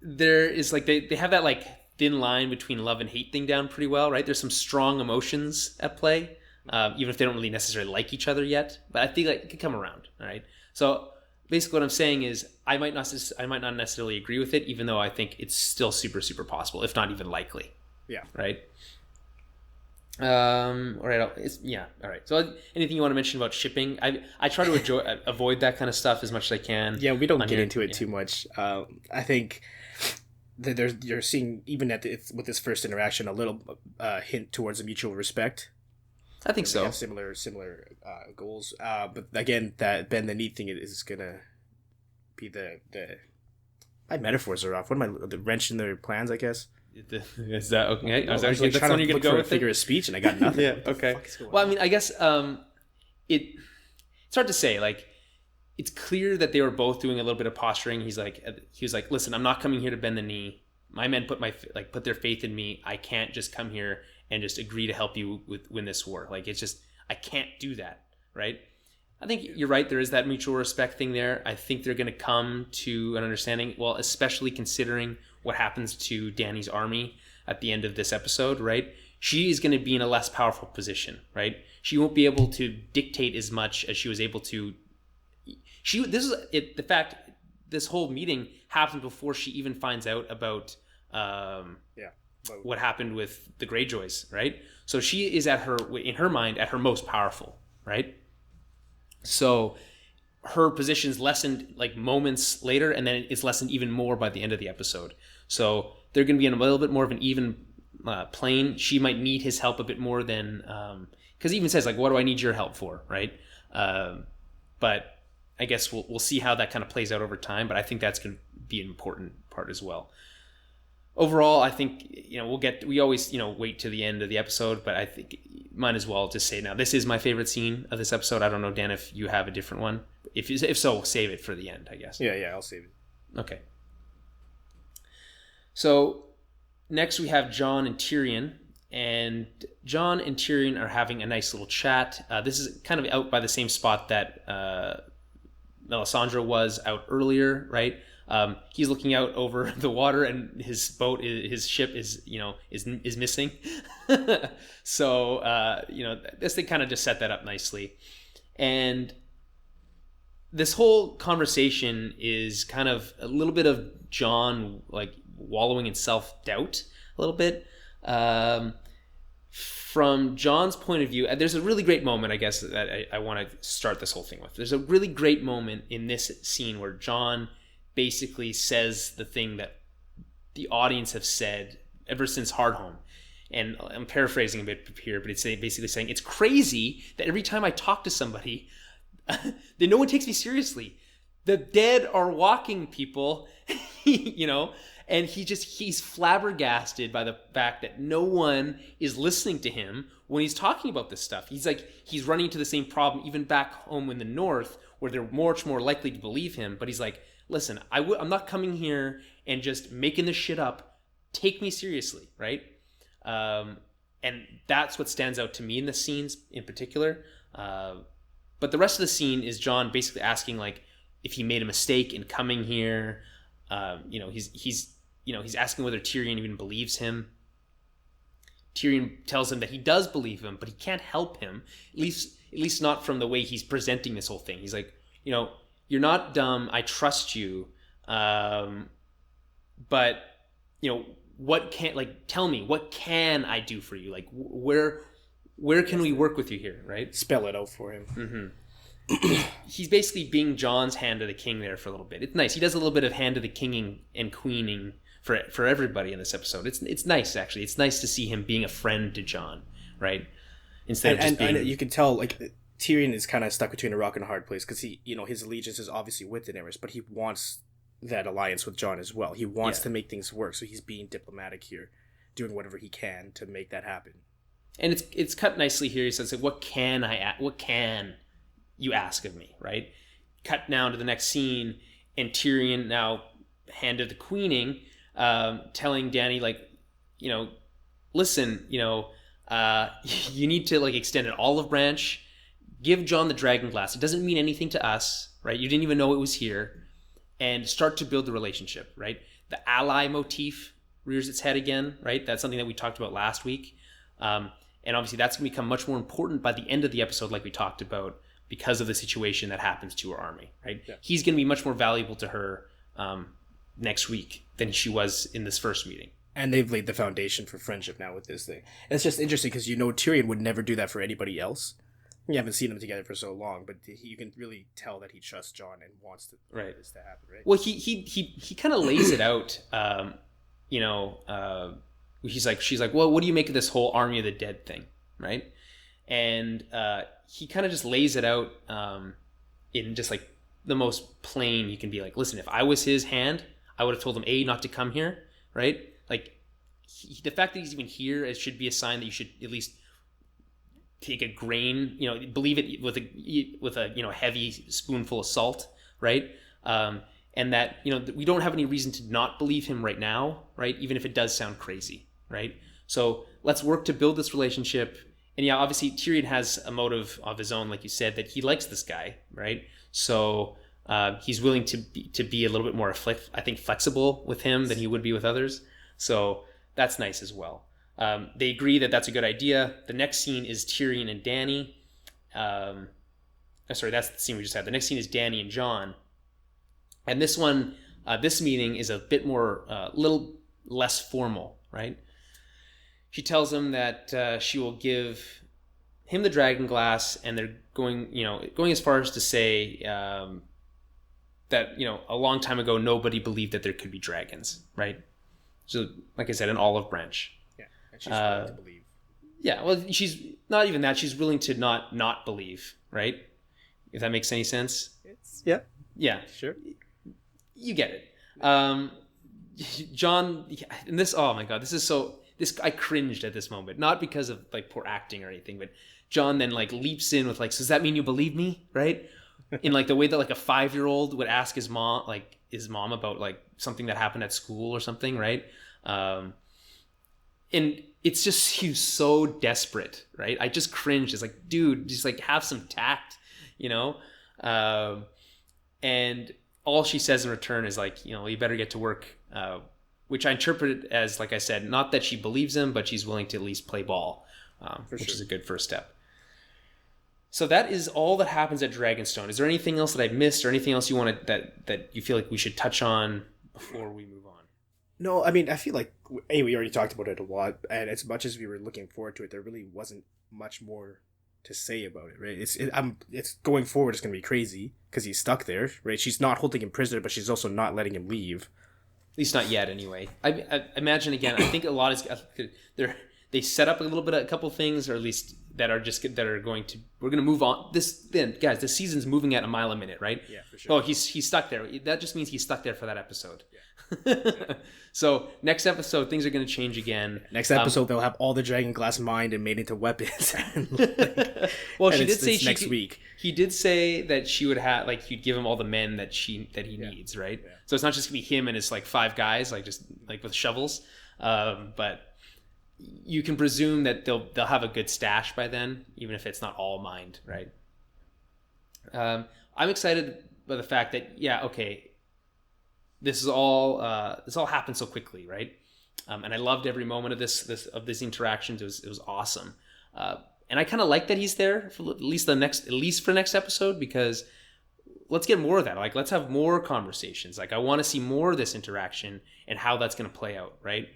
There is like they have that like thin line between love and hate thing down pretty well, right? There's some strong emotions at play, even if they don't really necessarily like each other yet. But I think like it could come around. All right. So basically, what I'm saying is I might not necessarily agree with it, even though I think it's still super, super possible, if not even likely. Yeah. Right. All right. All right. So, anything you want to mention about shipping? I try to avoid that kind of stuff as much as I can. Yeah, we don't get into it too much. I think that you're seeing even with this first interaction a little hint towards a mutual respect. I think so. They have similar goals, but again, that bend the knee thing is gonna be the. My metaphors are off. What am I? The wrench in their plans, I guess. Is that okay? I was actually trying to look for a figure of speech, and I got nothing. Yeah. Okay. Well, I mean, I guess it's hard to say. Like, it's clear that they were both doing a little bit of posturing. He was like, "Listen, I'm not coming here to bend the knee. My men put their faith in me. I can't just come here and just agree to help you win this war. Like, it's just I can't do that, right?" I think you're right. There is that mutual respect thing there. I think they're going to come to an understanding. Well, especially considering what happens to Dany's army at the end of this episode, right? She is going to be in a less powerful position, right? She won't be able to dictate as much as she was able to. The fact this whole meeting happened before she even finds out about what happened with the Greyjoys, right? So she is in her mind at her most powerful, right? So her position's lessened like moments later, and then it's lessened even more by the end of the episode. So they're going to be in a little bit more of an even plane. She might need his help a bit more than because he even says like, "What do I need your help for?" Right? But I guess we'll see how that kind of plays out over time. But I think that's going to be an important part as well. Overall, I think we always wait to the end of the episode, but I think might as well just say now this is my favorite scene of this episode. I don't know, Dan, if you have a different one. If so, save it for the end, I guess. Yeah, I'll save it. Okay. So next we have Jon and Tyrion, and Jon and Tyrion are having a nice little chat. This is kind of out by the same spot that Melisandre was out earlier, right? He's looking out over the water, and his ship is missing. So they kind of just set that up nicely, and this whole conversation is kind of a little bit of Jon like wallowing in self-doubt a little bit. From Jon's point of view, there's a really great moment, I guess, that I want to start this whole thing with. There's a really great moment in this scene where Jon basically says the thing that the audience have said ever since Hardhome. And I'm paraphrasing a bit here, but it's basically saying, it's crazy that every time I talk to somebody, that no one takes me seriously. The dead are walking, people, and he's flabbergasted by the fact that no one is listening to him when he's talking about this stuff. He's running into the same problem even back home in the north, where they're much more likely to believe him. But he's like, listen, I'm not coming here and just making this shit up. Take me seriously, right? And that's what stands out to me in the scenes in particular. But the rest of the scene is Jon basically asking like if he made a mistake in coming here. He's asking whether Tyrion even believes him. Tyrion tells him that he does believe him, but he can't help him. At least not from the way he's presenting this whole thing. He's like, you're not dumb. I trust you. But tell me, what can I do for you? Like, where can we work with you here, right? Spell it out for him. Mm-hmm. He's basically being Jon's hand of the king there for a little bit. It's nice. He does a little bit of hand of the kinging and queening for everybody in this episode. It's nice, actually. It's nice to see him being a friend to Jon, right? Instead of just being... And you can tell, like, Tyrion is kind of stuck between a rock and a hard place because he, his allegiance is obviously with Daenerys, but he wants that alliance with Jon as well. He wants to make things work, so he's being diplomatic here, doing whatever he can to make that happen. And it's cut nicely here. He says, like, what can you ask of me, right? Cut down to the next scene, and Tyrion, now hand of the queening, telling Dany, like, listen, you need to, like, extend an olive branch, give Jon the dragon glass. It doesn't mean anything to us, right? You didn't even know it was here. And start to build the relationship, right? The ally motif rears its head again, right? That's something that we talked about last week. And obviously that's going to become much more important by the end of the episode, like we talked about, because of the situation that happens to her army, right? Yeah. He's going to be much more valuable to her next week than she was in this first meeting. And they've laid the foundation for friendship now with this thing. And it's just interesting because Tyrion would never do that for anybody else. You haven't seen them together for so long, but you can really tell that he trusts Jon and wants this to happen, right? Well, he kind of lays it out. She's like, well, what do you make of this whole army of the dead thing, right? And he kind of just lays it out in just like the most plain you can be. Like, listen, if I was his hand, I would have told him not to come here, right? Like, the fact that he's even here, it should be a sign that you should at least take a grain, believe it with a heavy spoonful of salt, right? And that, we don't have any reason to not believe him right now, right? Even if it does sound crazy, right? So let's work to build this relationship. And yeah, obviously Tyrion has a motive of his own, like you said, that he likes this guy, right? So he's willing to be a little bit more, flexible with him than he would be with others. So that's nice as well. They agree that that's a good idea. The next scene is Tyrion and Dany. That's the scene we just had. The next scene is Dany and Jon. And this one, this meeting is a bit more, little less formal, right? She tells him that she will give him the dragon glass, and they're going as far as to say that, a long time ago, nobody believed that there could be dragons, right? So, like I said, an olive branch. And she's willing to believe. Yeah, well, she's not even that. She's willing to not believe, right? If that makes any sense. Yeah. Sure. You get it. Jon, and this, oh my God, I cringed at this moment. Not because of like poor acting or anything, but Jon then like leaps in with like, so does that mean you believe me, right? In like the way that like a 5-year-old would ask his mom about like something that happened at school or something, right? And it's just, he was so desperate, right? I just cringed. It's like, dude, just like have some tact, and all she says in return is like, you better get to work, which I interpret as, like I said, not that she believes him, but she's willing to at least play ball, which is a good first step. So that is all that happens at Dragonstone. Is there anything else that I missed, or anything else you want that you feel like we should touch on before we move on? No, I mean, I feel like, we already talked about it a lot, and as much as we were looking forward to it, there really wasn't much more to say about it, right? It's going forward, it's going to be crazy, because he's stuck there, right? She's not holding him prisoner, but she's also not letting him leave. At least not yet, anyway. I imagine, again, I think a lot is... They set up a couple things, or at least we're going to move on. This season's moving at a mile a minute, right? Yeah, for sure. Oh, he's stuck there. That just means he's stuck there for that episode. Yeah. So next episode, things are going to change again. Next episode, they'll have all the dragon glass mined and made into weapons. Well, she did say next week. He did say that she would have, like, he'd give him all the men that he needs, right? Yeah. So it's not just gonna be him and his like 5 guys, like just like with shovels, but you can presume that they'll have a good stash by then, even if it's not all mined, right? I'm excited by the fact that this all happened so quickly, right? And I loved every moment of these interactions. It was awesome, and I kind of like that he's there for at least for next episode, because let's get more of that. Like, let's have more conversations. Like, I want to see more of this interaction and how that's going to play out, right?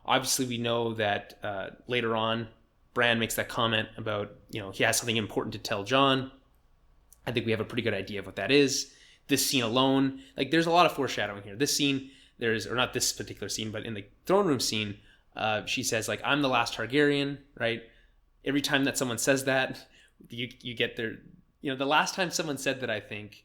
Obviously, we know that later on, Bran makes that comment about, he has something important to tell Jon. I think we have a pretty good idea of what that is. This scene alone, like, there's a lot of foreshadowing here. This scene, or not this particular scene, but in the throne room scene, she says, like, I'm the last Targaryen, right? Every time that someone says that, you get their, the last time someone said that, I think,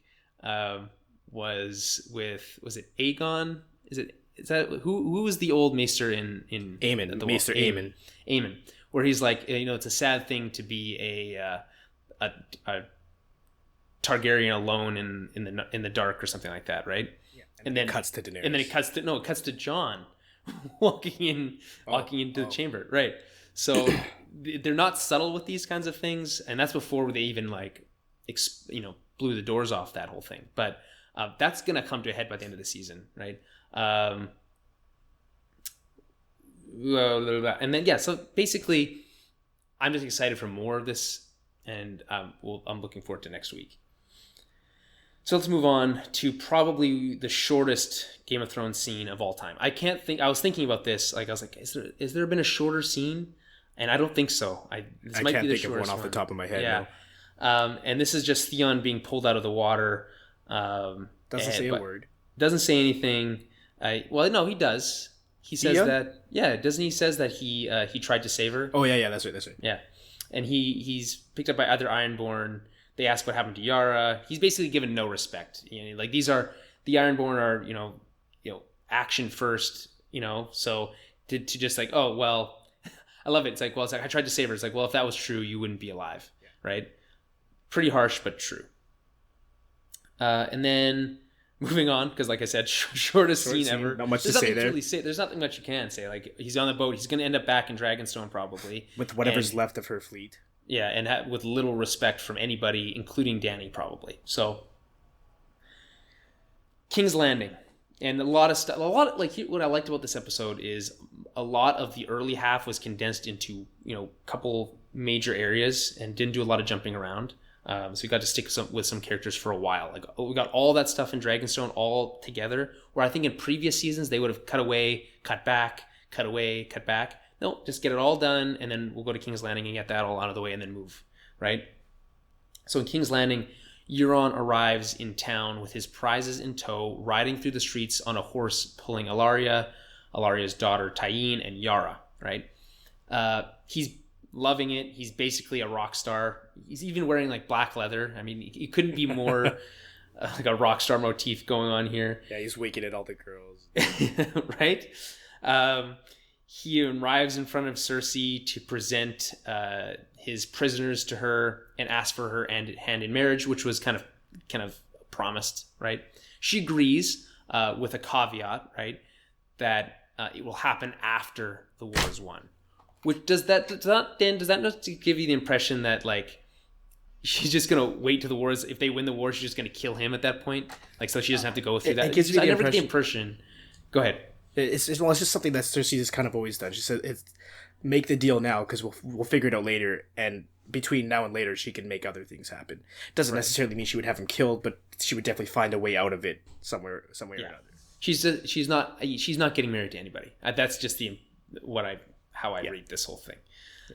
was it Aegon? Is that who was the old maester in Aemon, Maester Aemon. Aemon, where he's like, it's a sad thing to be a Targaryen alone in the dark or something like that, right? Yeah. And then it cuts to Daenerys. And then it cuts to Jon walking into the chamber, right? So they're not subtle with these kinds of things, and that's before they even blew the doors off that whole thing. But that's gonna come to a head by the end of the season, right? And then so basically, I'm just excited for more of this, and I'm looking forward to next week. So let's move on to probably the shortest Game of Thrones scene of all time. I was thinking about this. Like, I was like, is there been a shorter scene? And I don't think so. I can't think of one off the top of my head. Yeah. No. And this is just Theon being pulled out of the water. Doesn't say a word. Doesn't say anything. Well, no, he does. He says that. Yeah, doesn't he? Says that he tried to save her. Oh yeah, that's right. Yeah, and he's picked up by other Ironborn. They ask what happened to Yara. He's basically given no respect. Like, these are the Ironborn are action first. So to just like, oh well, I love it. It's like, well, I tried to save her. It's like, well, if that was true, you wouldn't be alive, right? Pretty harsh, but true. And then moving on, because like I said, shortest scene ever. Not much to say there. There's nothing much you can say. Like, he's on the boat. He's going to end up back in Dragonstone probably. With whatever's left of her fleet. Yeah, and with little respect from anybody, including Dany probably. So, King's Landing. And a lot of stuff. What I liked about this episode is a lot of the early half was condensed into, a couple major areas and didn't do a lot of jumping around. So we got to stick with some characters for a while. Like, we got all that stuff in Dragonstone all together, where I think in previous seasons they would have cut away, cut back, cut away, cut back. No, just get it all done, and then we'll go to King's Landing and get that all out of the way and then move, right? So in King's Landing, Euron arrives in town with his prizes in tow, riding through the streets on a horse pulling Alaria's daughter Tyene, and Yara, right? He's loving it. He's basically a rock star. He's even wearing like black leather. I mean, he couldn't be more like a rock star motif going on here. Yeah, he's winking at all the girls. Right? He arrives in front of Cersei to present his prisoners to her and ask for her hand in marriage, which was kind of promised, right? She agrees with a caveat, right, that it will happen after the war is won. Which does that not give you the impression that, like, she's just gonna wait till the wars? If they win the war, she's just gonna kill him at that point, like, so she doesn't have to go through that. It gives you I never get the impression. Go ahead. It's just something that Cersei has kind of always done. She said, "Make the deal now, because we'll figure it out later, and between now and later, she can make other things happen." Doesn't necessarily mean she would have him killed, but she would definitely find a way out of it somewhere or another. She's not getting married to anybody. That's just how I read this whole thing.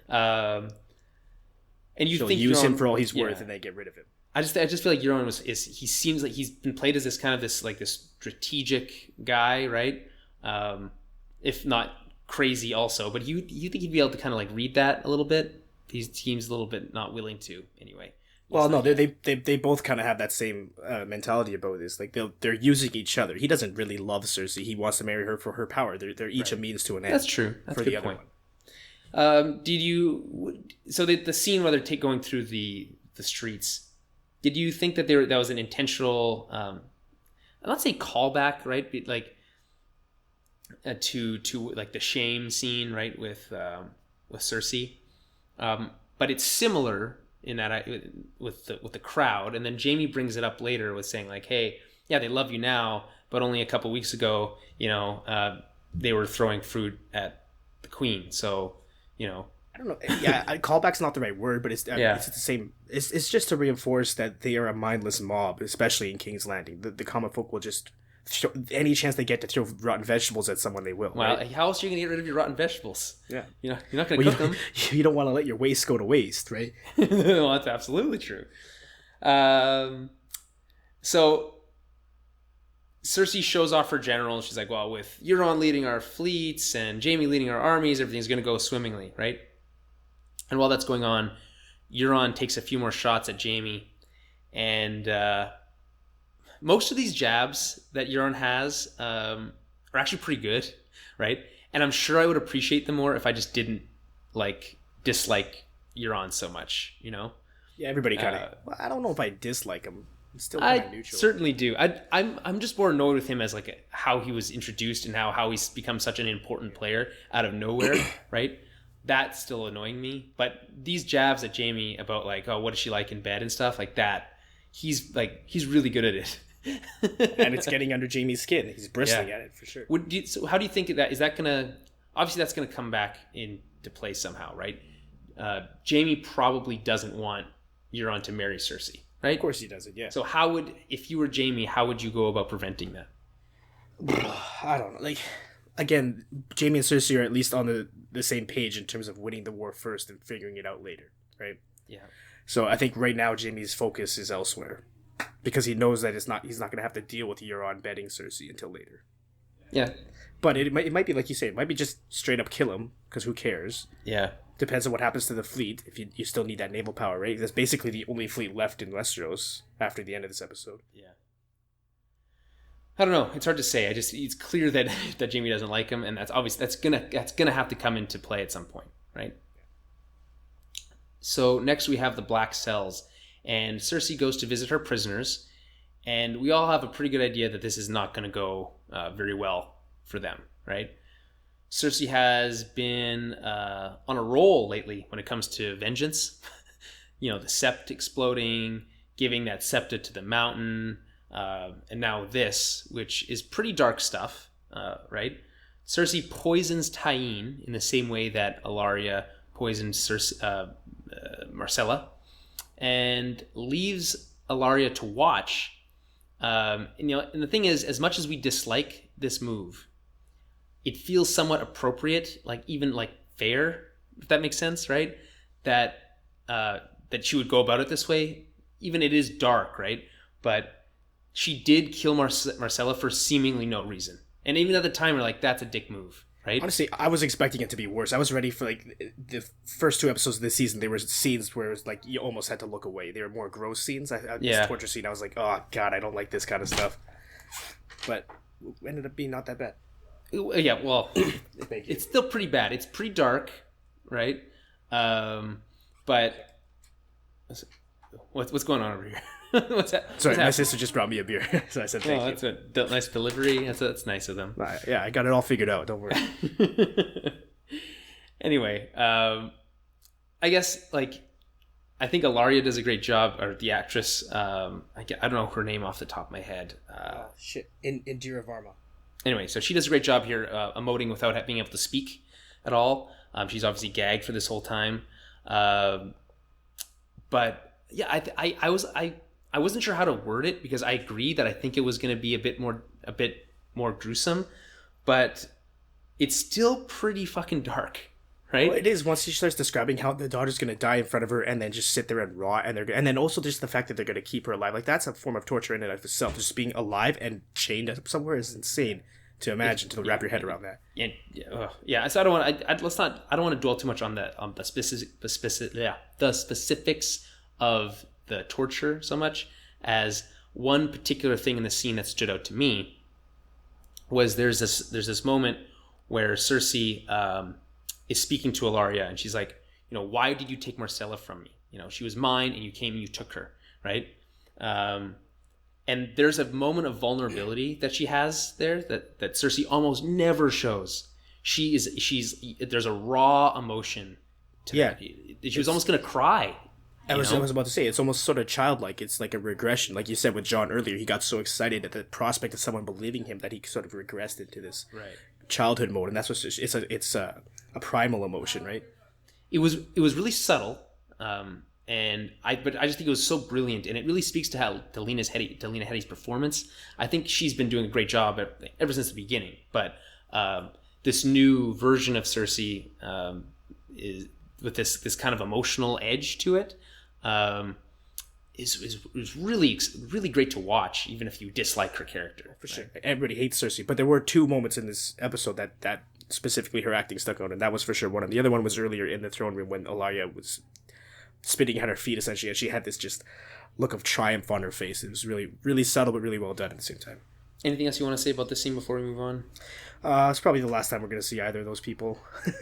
And she'll use him for all he's worth, and then get rid of him. I just feel like Euron he seems like he's been played as this kind of this strategic guy, right? If not crazy also, but you think he'd be able to kind of like read that a little bit? He seems a little bit not willing to anyway. Well, no, they both kind of have that same mentality about this. Like, they're using each other. He doesn't really love Cersei. He wants to marry her for her power. They're each a means to an end. That's true. That's a good point. So the scene where they're going through the streets, did you think that that was an intentional, I'll not say callback, right? But like, to like the shame scene, right, with Cersei. But it's similar in that with the crowd, and then Jaime brings it up later with saying like, "Hey, yeah, they love you now, but only a couple weeks ago, they were throwing fruit at the queen." So, I don't know. Yeah, callback's not the right word, but it's the same. It's just to reinforce that they are a mindless mob, especially in King's Landing. The common folk will just any chance they get to throw rotten vegetables at someone, they will. Well, right? how else are you going to get rid of your rotten vegetables? Yeah, you're not going to cook them. You don't want to let your waste go to waste, right? Well, that's absolutely true. So Cersei shows off her generals. She's like, well, with Euron leading our fleets and Jaime leading our armies, everything's going to go swimmingly, right? And while that's going on, Euron takes a few more shots at Jaime, and most of these jabs that Euron has are actually pretty good, right? And I'm sure I would appreciate them more if I just didn't dislike Euron so much, Yeah, everybody kind of. Well, I don't know if I dislike him. It's still kind of neutral. I certainly do. I'm just more annoyed with him as how he was introduced and how he's become such an important player out of nowhere, right? That's still annoying me. But these jabs at Jaime about oh, what is she like in bed and stuff like that, he's really good at it. And it's getting under Jaime's skin. He's bristling at it for sure. So how do you think is that gonna? Obviously, that's gonna come back into play somehow, right? Jaime probably doesn't want Euron to marry Cersei, right? Of course he doesn't. Yeah. So if you were Jaime, how would you go about preventing that? I don't know. Again, Jaime and Cersei are at least on the same page in terms of winning the war first and figuring it out later, right? Yeah. So I think right now Jaime's focus is elsewhere, because he knows that he's not going to have to deal with Euron bedding Cersei until later. Yeah. But it might be like you say, it might be just straight up kill him, because who cares? Yeah. Depends on what happens to the fleet, if you still need that naval power, right? That's basically the only fleet left in Westeros after the end of this episode. Yeah. I don't know. It's hard to say. It's clear that Jaime doesn't like him, and that's obvious. That's gonna have to come into play at some point, right? So next we have the Black Cells, and Cersei goes to visit her prisoners, and we all have a pretty good idea that this is not going to go very well for them, right? Cersei has been on a roll lately when it comes to vengeance. The sept exploding, giving that septa to the mountain. And now this, which is pretty dark stuff, right? Cersei poisons Tyene in the same way that Ellaria poisoned Marcella, and leaves Ellaria to watch. And the thing is, as much as we dislike this move, it feels somewhat appropriate, even fair, if that makes sense, right? That she would go about it this way. Even it is dark, right? But she did kill Marcella for seemingly no reason. And even at the time, we're like, that's a dick move, right? Honestly, I was expecting it to be worse. I was ready for the first 2 episodes of this season. There were scenes where it was you almost had to look away. They were more gross scenes. This torture scene, I was like, oh god, I don't like this kind of stuff. But it ended up being not that bad. Yeah, well, it's still pretty bad. It's pretty dark, right? But what's going on over here? What's that? Sorry, my sister just brought me a beer, so I said thank you. That's a nice delivery. That's nice of them. Yeah, I got it all figured out. Don't worry. Anyway, I guess I think Ellaria does a great job, or the actress. I don't know her name off the top of my head. Indira Varma. Anyway, so she does a great job here, emoting without being able to speak at all. She's obviously gagged for this whole time, but yeah, I wasn't sure how to word it, because I agree that I think it was going to be a bit more gruesome, but it's still pretty fucking dark, right? Well, it is, once she starts describing how the daughter's going to die in front of her and then just sit there and rot, and then also just the fact that they're going to keep her alive. That's a form of torture in and of itself. Just being alive and chained up somewhere is insane to imagine, to wrap your head around that. Yeah. So I don't want I don't want to dwell too much on the specifics of the torture so much, as one particular thing in the scene that stood out to me was there's this moment where Cersei is speaking to Ellaria, and she's like, why did you take Marcella from me? She was mine, and you came and you took her, right? And And there's a moment of vulnerability that she has there that Cersei almost never shows. There's a raw emotion to that. She was almost going to cry. I was about to say, it's almost sort of childlike. It's like a regression. Like you said with Jon earlier, he got so excited at the prospect of someone believing him that he sort of regressed into this childhood mode. And that's what it's a primal emotion, right? It was really subtle. But I just think it was so brilliant, and it really speaks to Lena Headey's performance. I think she's been doing a great job ever since the beginning. But this new version of Cersei is with this kind of emotional edge to it. Is really great to watch, even if you dislike her character. For sure, everybody hates Cersei, but there were two moments in this episode that specifically her acting stuck out, and that was for sure one of them. The other one was earlier in the throne room when Ellaria was spitting at her feet, essentially, and she had this just look of triumph on her face. It was really, really subtle, but really well done at the same time. Anything else you want to say about this scene before we move on? It's probably the last time we're going to see either of those people.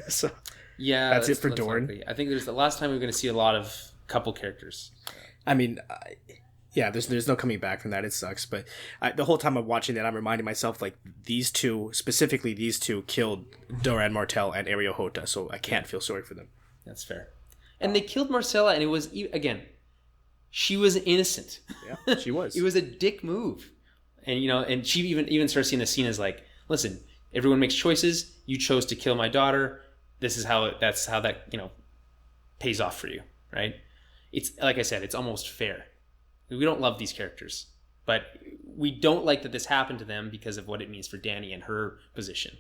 So yeah, that's it for Dorne. Likely. I think there's the last time we're going to see a lot of couple characters. I mean, there's no coming back from that. It sucks, but the whole time I'm watching that, I'm reminding myself, like, these two killed Doran Martell and Ariel Hota, so I can't feel sorry for them. That's fair. And they killed Marcella, and it was, again, she was innocent. Yeah, she was. It was a dick move. And, and she even Cersei in the scene is like, listen, everyone makes choices. You chose to kill my daughter. That's how that, pays off for you, right? It's, like I said, it's almost fair. We don't love these characters, but we don't like that this happened to them because of what it means for Dany and her position.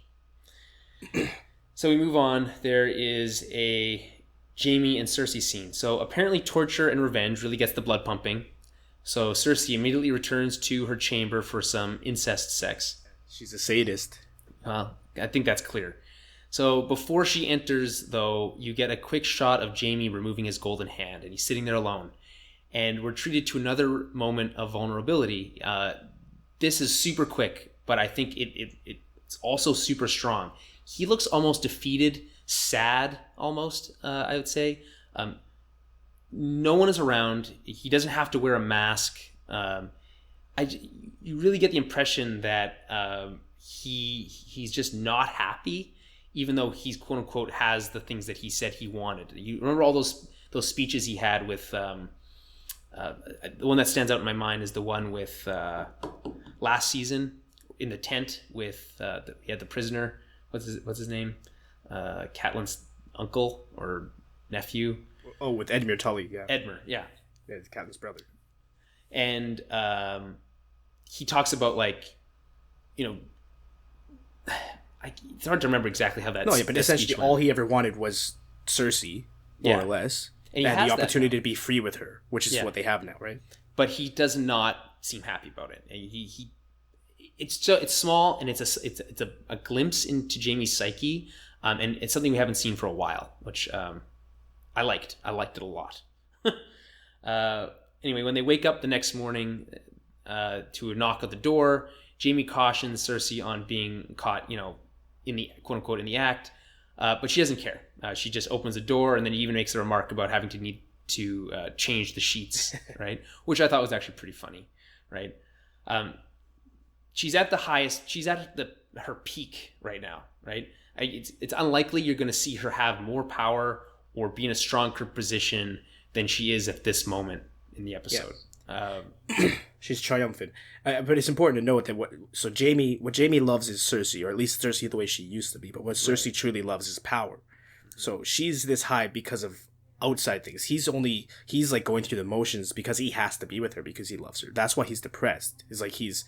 So we move on. There is a Jaime and Cersei scene. So apparently torture and revenge really gets the blood pumping. So Cersei immediately returns to her chamber for some incest sex. She's a sadist. I think that's clear. So before she enters, though, you get a quick shot of Jaime removing his golden hand, and he's sitting there alone. And we're treated to another moment of vulnerability. This is super quick, but I think it's also super strong. He looks almost defeated, sad almost, I would say. No one is around. He doesn't have to wear a mask. You really get the impression that he's just not happy, even though he's quote unquote has the things that he said he wanted. You remember all those speeches he had with the one that stands out in my mind is the one with last season in the tent with he had the prisoner. What's his name? Catelyn's uncle or nephew. Oh, with Edmure Tully, yeah. Edmure, yeah. Yeah, it's Catelyn's brother. And he talks about, like, it's hard to remember exactly how that. No, yeah, but essentially all he ever wanted was Cersei, more or less, and the opportunity to be free with her, which is what they have now, right? But he does not seem happy about it. It's small, and it's a glimpse into Jaime's psyche, and it's something we haven't seen for a while, which I liked. I liked it a lot. Anyway, when they wake up the next morning to a knock at the door, Jaime cautions Cersei on being caught, in the quote unquote in the act, but she doesn't care. She just opens the door, and then he even makes a remark about having to need to change the sheets, right? Which I thought was actually pretty funny, right? She's at the highest. She's at her peak right now, right? It's unlikely you're going to see her have more power or be in a stronger position than she is at this moment in the episode. Yeah. She's triumphant, but it's important to note that what Jaime loves is Cersei, or at least Cersei the way she used to be. But what Cersei truly loves is power. So she's this high because of outside things. He's like going through the motions because he has to be with her because he loves her. That's why he's depressed. It's like he's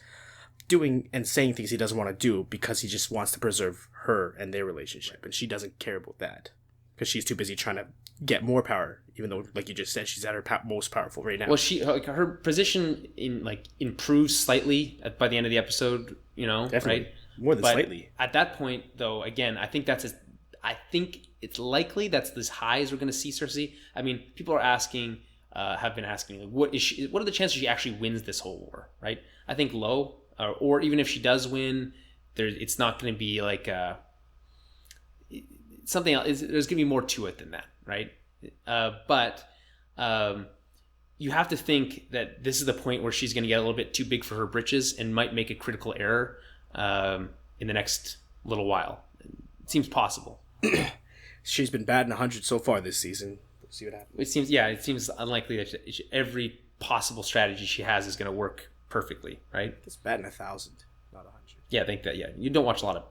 doing and saying things he doesn't want to do because he just wants to preserve her and their relationship, and she doesn't care about that because she's too busy trying to get more power, even though, like you just said, she's at her most powerful right now. Well, her position improves slightly by the end of the episode, definitely, right? More than slightly. At that point, though, again, I think it's likely that's as high as we're going to see Cersei. I mean, people are have been asking, like, what are the chances she actually wins this whole war, right? I think low, or even if she does win, it's not going to be like something else. There's going to be more to it than that, right? But you have to think that this is the point where she's going to get a little bit too big for her britches and might make a critical error in the next little while. It seems possible. She's been batting 100 so far this season. We'll see what happens. It seems unlikely that every possible strategy she has is going to work perfectly, right? It's batting 1,000, not 100. Yeah, I think that. Yeah, you don't watch a lot of.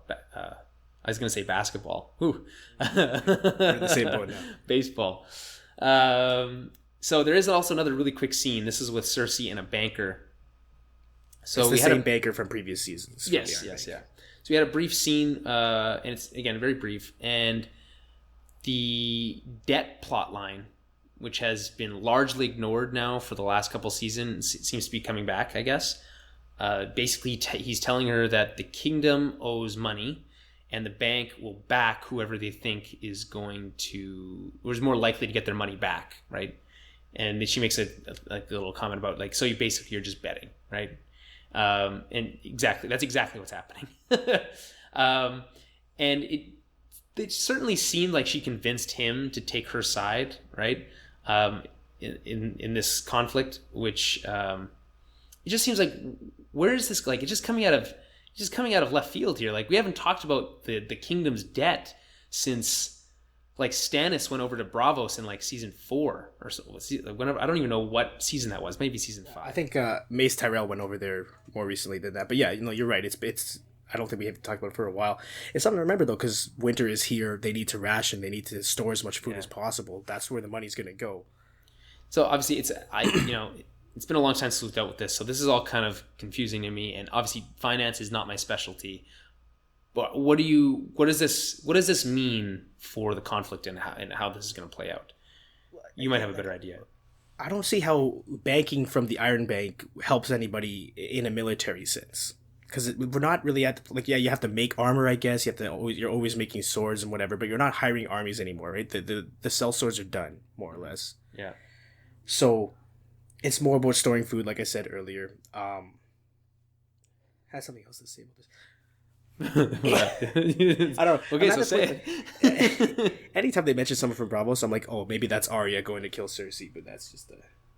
I was going to say basketball. Ooh. We're in the same boat now. Baseball. So there is also another really quick scene. This is with Cersei and a banker. So it's the same banker from previous seasons. Yes. So we had a brief scene, and it's, again, very brief. And the debt plot line, which has been largely ignored now for the last couple seasons, seems to be coming back, I guess. Basically, he's telling her that the kingdom owes money, and the bank will back whoever they think is more likely to get their money back, right? And she makes a little comment about, like, so you're just betting, right? And that's exactly what's happening. And it certainly seemed like she convinced him to take her side, right? In this conflict, which it just seems like, where is this? Like, it's just coming out of left field here. Like, we haven't talked about the kingdom's debt since, like, Stannis went over to Braavos in, like, season 4 or so. Whenever, I don't even know what season that was. Maybe season 5. I think Mace Tyrell went over there more recently than that. But yeah, you're right. It's. I don't think we have talked about it for a while. It's something to remember, though, because winter is here. They need to ration. They need to store as much food as possible. That's where the money's going to go. So obviously, it's been a long time since we've dealt with this. So this is all kind of confusing to me. And obviously, finance is not my specialty. But what does this mean for the conflict and how this is going to play out? You might have a better idea. I don't see how banking from the Iron Bank helps anybody in a military sense. Because we're not really at you have to make armor, I guess. You're always making swords and whatever, but you're not hiring armies anymore, right? The sellswords are done, more or less. Yeah. So it's more about storing food, like I said earlier. I have something else to say about this. I don't know. Okay, so say it. Anytime they mention someone from Braavos, I'm like, oh, maybe that's Arya going to kill Cersei, but that's just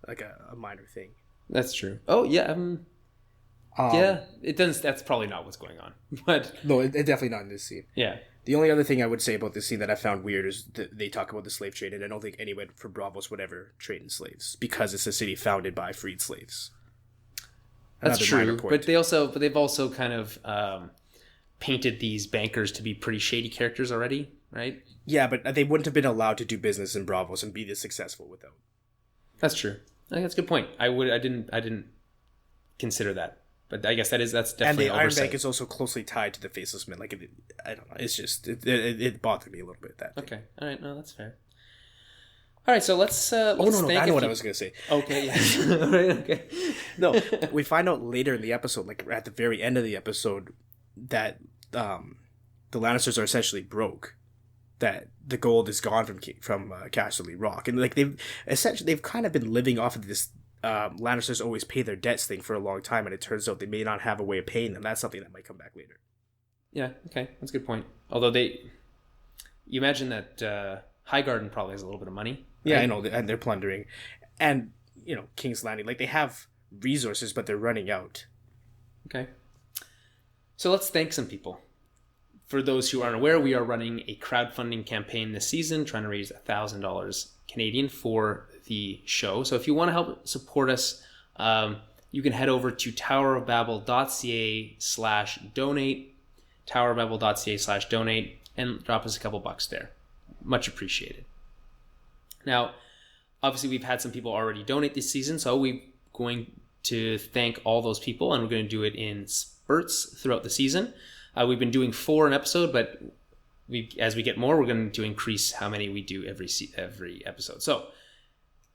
a minor thing. That's true. Oh yeah. Yeah, it doesn't. That's probably not what's going on. But no, it's definitely not in this scene. Yeah. The only other thing I would say about this scene that I found weird is they talk about the slave trade, and I don't think anyone from Braavos would ever trade in slaves because it's a city founded by freed slaves. That's true, but they've also kind of painted these bankers to be pretty shady characters already, right? Yeah, but they wouldn't have been allowed to do business in Braavos and be this successful without. That's true. I think that's a good point. I didn't consider that. But I guess that's definitely and the an oversight. Iron Bank is also closely tied to the Faceless Men. Like, I don't know. It's just it bothered me a little bit that. Okay, all right, no, that's fair. All right, so let's. I know what I was gonna say. Okay, yeah. All right, okay. No, we find out later in the episode, like at the very end of the episode, that the Lannisters are essentially broke. That the gold is gone from Casterly Rock, and like they've kind of been living off of this. Lannisters always pay their debts thing for a long time, and it turns out they may not have a way of paying them. That's something that might come back later. Yeah, okay, that's a good point. Although you imagine that Highgarden probably has a little bit of money. Yeah, right? I know, and they're plundering, and King's Landing, like they have resources, but they're running out. Okay, so let's thank some people. For those who aren't aware, we are running a crowdfunding campaign this season, trying to raise $1,000 Canadian for the show. So if you want to help support us, you can head over to towerbabble.ca/donate, towerbabble.ca/donate, and drop us a couple bucks there. Much appreciated. Now, obviously, we've had some people already donate this season, so we're going to thank all those people, and we're going to do it in spurts throughout the season. We've been doing 4 an episode, but as we get more, we're going to increase how many we do every episode. So,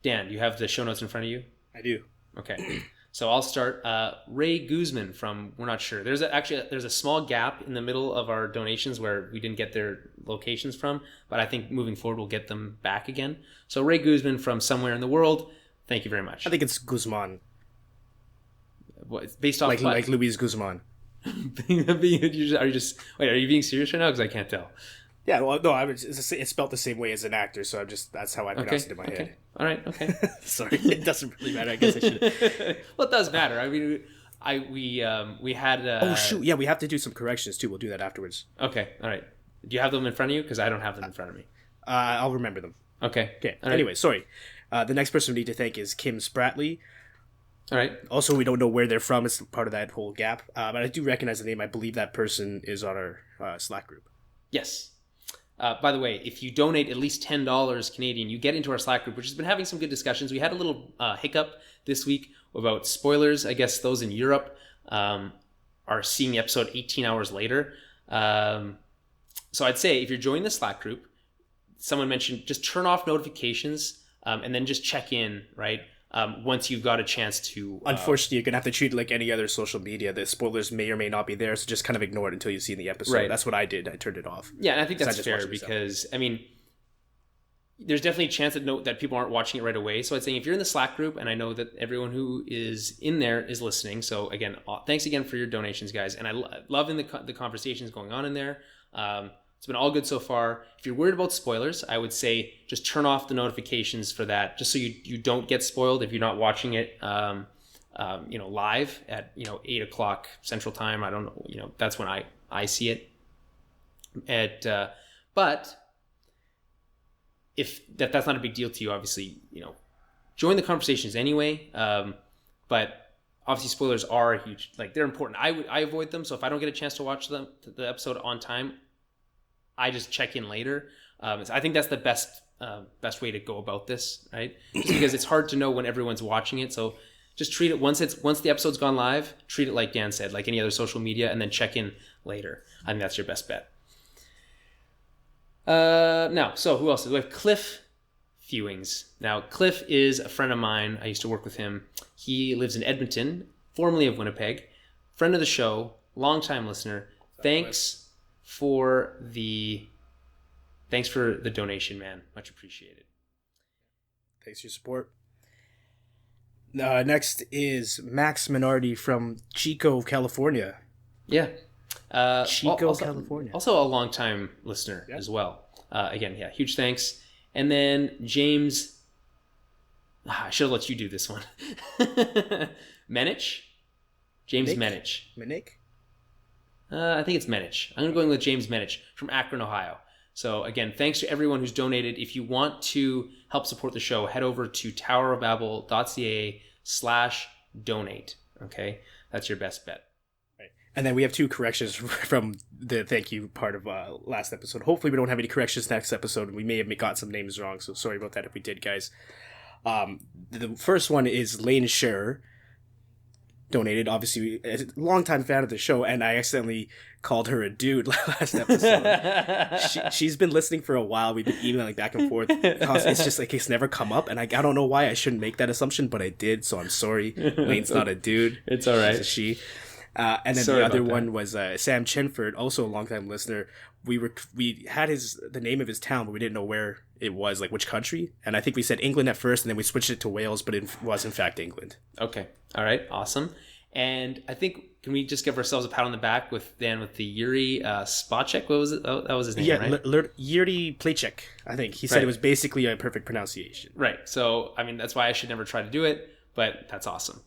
Dan, you have the show notes in front of you? I do. Okay. So I'll start. Ray Guzman from, we're not sure. There's a small gap in the middle of our donations where we didn't get their locations from, but I think moving forward we'll get them back again. So Ray Guzman from somewhere in the world, thank you very much. I think it's Guzman. What, based off like Luis Guzman. Are you being serious right now? Because I can't tell. Yeah, well, no, it's spelled the same way as an actor, so that's how I pronounce it in my head. All right, okay. Sorry, it doesn't really matter. I guess I should. Well, it does matter. I mean, we had. Oh shoot! Yeah, we have to do some corrections too. We'll do that afterwards. Okay, all right. Do you have them in front of you? Because I don't have them in front of me. I'll remember them. Okay. Okay. All Anyway, right. sorry. The next person we need to thank is Kim Sprattley. All right. Also, we don't know where they're from. It's part of that whole gap. But I do recognize the name. I believe that person is on our Slack group. Yes. By the way, if you donate at least $10 Canadian, you get into our Slack group, which has been having some good discussions. We had a little hiccup this week about spoilers. I guess those in Europe are seeing the episode 18 hours later. So I'd say if you're joining the Slack group, someone mentioned just turn off notifications and then just check in, right? Once you've got a chance to... Unfortunately, you're going to have to treat it like any other social media. The spoilers may or may not be there, so just kind of ignore it until you've seen the episode. Right. That's what I did. I turned it off. Yeah, and I think that's fair because, I mean, there's definitely a chance that people aren't watching it right away. So I'd say if you're in the Slack group, and I know that everyone who is in there is listening, so again, thanks again for your donations, guys. And I love the conversations going on in there. It's been all good so far. If you're worried about spoilers, I would say just turn off the notifications for that, just so you don't get spoiled if you're not watching it, live at 8 o'clock Central Time. I don't know, that's when I see it. But if that's not a big deal to you, obviously, join the conversations anyway. But obviously, spoilers are huge. Like, they're important. I avoid them. So if I don't get a chance to watch the episode on time, I just check in later. I think that's the best way to go about this, right? Just because it's hard to know when everyone's watching it. So just treat it once the episode's gone live, treat it like Dan said, like any other social media, and then check in later. I think that's your best bet. Now, so who else? We have Cliff Fewings. Now, Cliff is a friend of mine. I used to work with him. He lives in Edmonton, formerly of Winnipeg. Friend of the show, longtime listener. Thanks for the donation, man. Much appreciated. Thanks for your support. Next is Max Minardi from Chico, California. Yeah. Chico, California. Also a longtime listener as well. Again, yeah, huge thanks. And then James, I should have let you do this one. Menich? James Menich. Menich? I think it's Menich. I'm going to go in with James Menich from Akron, Ohio. So again, thanks to everyone who's donated. If you want to help support the show, head over to towerofbabel.ca/donate. Okay, that's your best bet. Right. And then we have 2 corrections from the thank you part of last episode. Hopefully we don't have any corrections next episode. We may have got some names wrong, so sorry about that if we did, guys. The first one is Lane Scherer. Donated, obviously, a longtime fan of the show, and I accidentally called her a dude last episode. She's been listening for a while. We've been emailing back and forth. It's just like it's never come up, and I don't know why I shouldn't make that assumption, but I did, so I'm sorry. Lane's not a dude. It's all right. It's a she. And then the other one was Sam Chinford, also a longtime listener. We had the name of his town, but we didn't know where it was, like which country. And I think we said England at first, and then we switched it to Wales, but it was in fact England. Okay. All right. Awesome. And I think, can we just give ourselves a pat on the back with the Yuri Spacek? What was it? Oh, that was his name, right? Yuri Placek, I think. He said it was basically a perfect pronunciation. Right. So, I mean, that's why I should never try to do it, but that's awesome.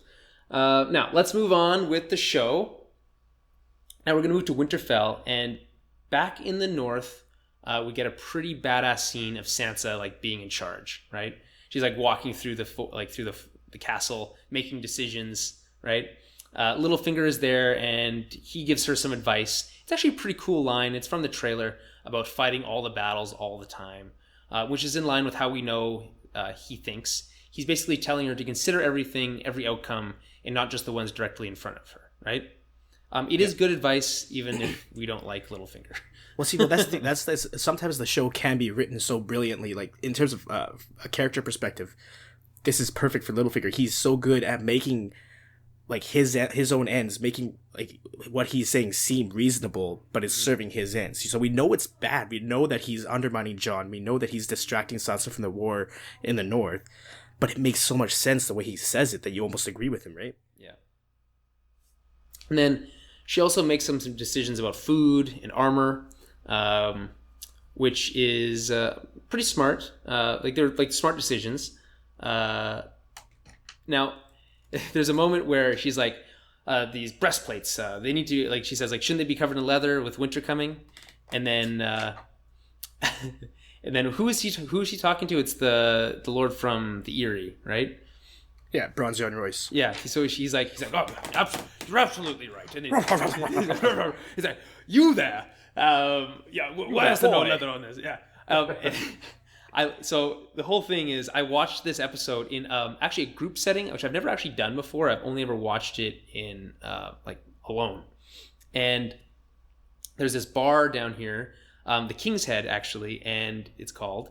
Now, let's move on with the show. Now we're going to move to Winterfell, and back in the north, we get a pretty badass scene of Sansa like being in charge, right? She's like walking through the castle, making decisions, right? Littlefinger is there, and he gives her some advice. It's actually a pretty cool line. It's from the trailer about fighting all the battles all the time, which is in line with how we know he thinks. He's basically telling her to consider everything, every outcome, and not just the ones directly in front of her, right? It is good advice, even if we don't like Littlefinger. Well, see, that's the thing. That's sometimes the show can be written so brilliantly, like in terms of a character perspective. This is perfect for Littlefinger. He's so good at making like his own ends, making like what he's saying seem reasonable, but it's serving his ends. So we know it's bad. We know that he's undermining Jon. We know that he's distracting Sansa from the war in the north. But it makes so much sense the way he says it that you almost agree with him, right? Yeah. And then she also makes some decisions about food and armor, which is pretty smart. Like they're like smart decisions. Now, there's a moment where she's like, these breastplates, they need to, like, she says, like, shouldn't they be covered in leather with winter coming? And then, and then who is she talking to? It's the Lord from the Eyrie, right? Yeah, Bronze Young Royce. Yeah, so he's like, oh, you're absolutely right. And he's like, you there? Why is there no leather on this? Yeah. So the whole thing is, I watched this episode in actually a group setting, which I've never actually done before. I've only ever watched it in like alone. And there's this bar down here, the King's Head actually, and it's got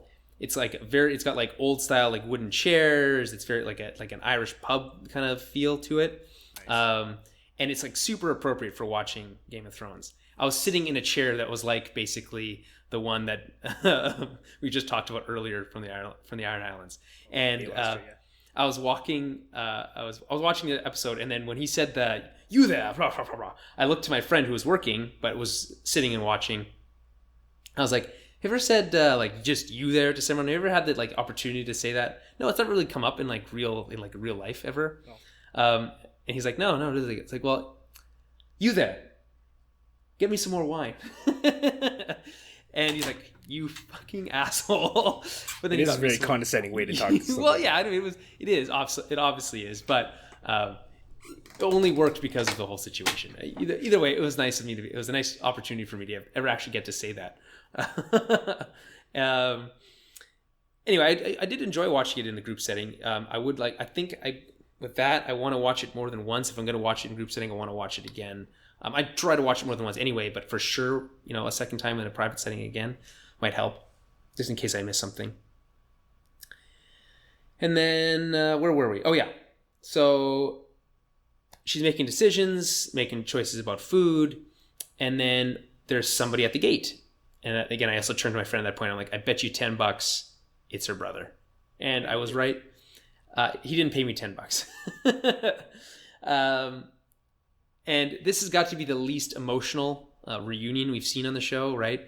like old style like wooden chairs. It's very like an Irish pub kind of feel to it. Nice. And it's like super appropriate for watching Game of Thrones. I was sitting in a chair that was like basically the one that we just talked about earlier from the Iron Islands, and I was walking. I was watching the episode, and then when he said that "you there," blah, blah, blah, blah, I looked to my friend who was working but was sitting and watching. I was like, "Have you ever said like just you there to someone? Have you ever had the like opportunity to say that?" No, it's not really come up in real life ever. No. And he's like, "No, really." It's like, well, you there. Get me some more wine. And he's like, you fucking asshole. But then it is a very condescending way to talk to someone. Well, yeah, I mean, it obviously is, but it only worked because of the whole situation. Either way, it was nice of me it was a nice opportunity for me to ever actually get to say that. Anyway, I did enjoy watching it in the group setting. I want to watch it more than once. If I'm going to watch it in group setting, I want to watch it again. I try to watch it more than once anyway, but for sure, a second time in a private setting again might help, just in case I miss something. And then, where were we? Oh, yeah. So she's making decisions, making choices about food, and then there's somebody at the gate. And again, I also turned to my friend at that point. I'm like, I bet you $10 it's her brother. And I was right. He didn't pay me $10. And this has got to be the least emotional reunion we've seen on the show, right?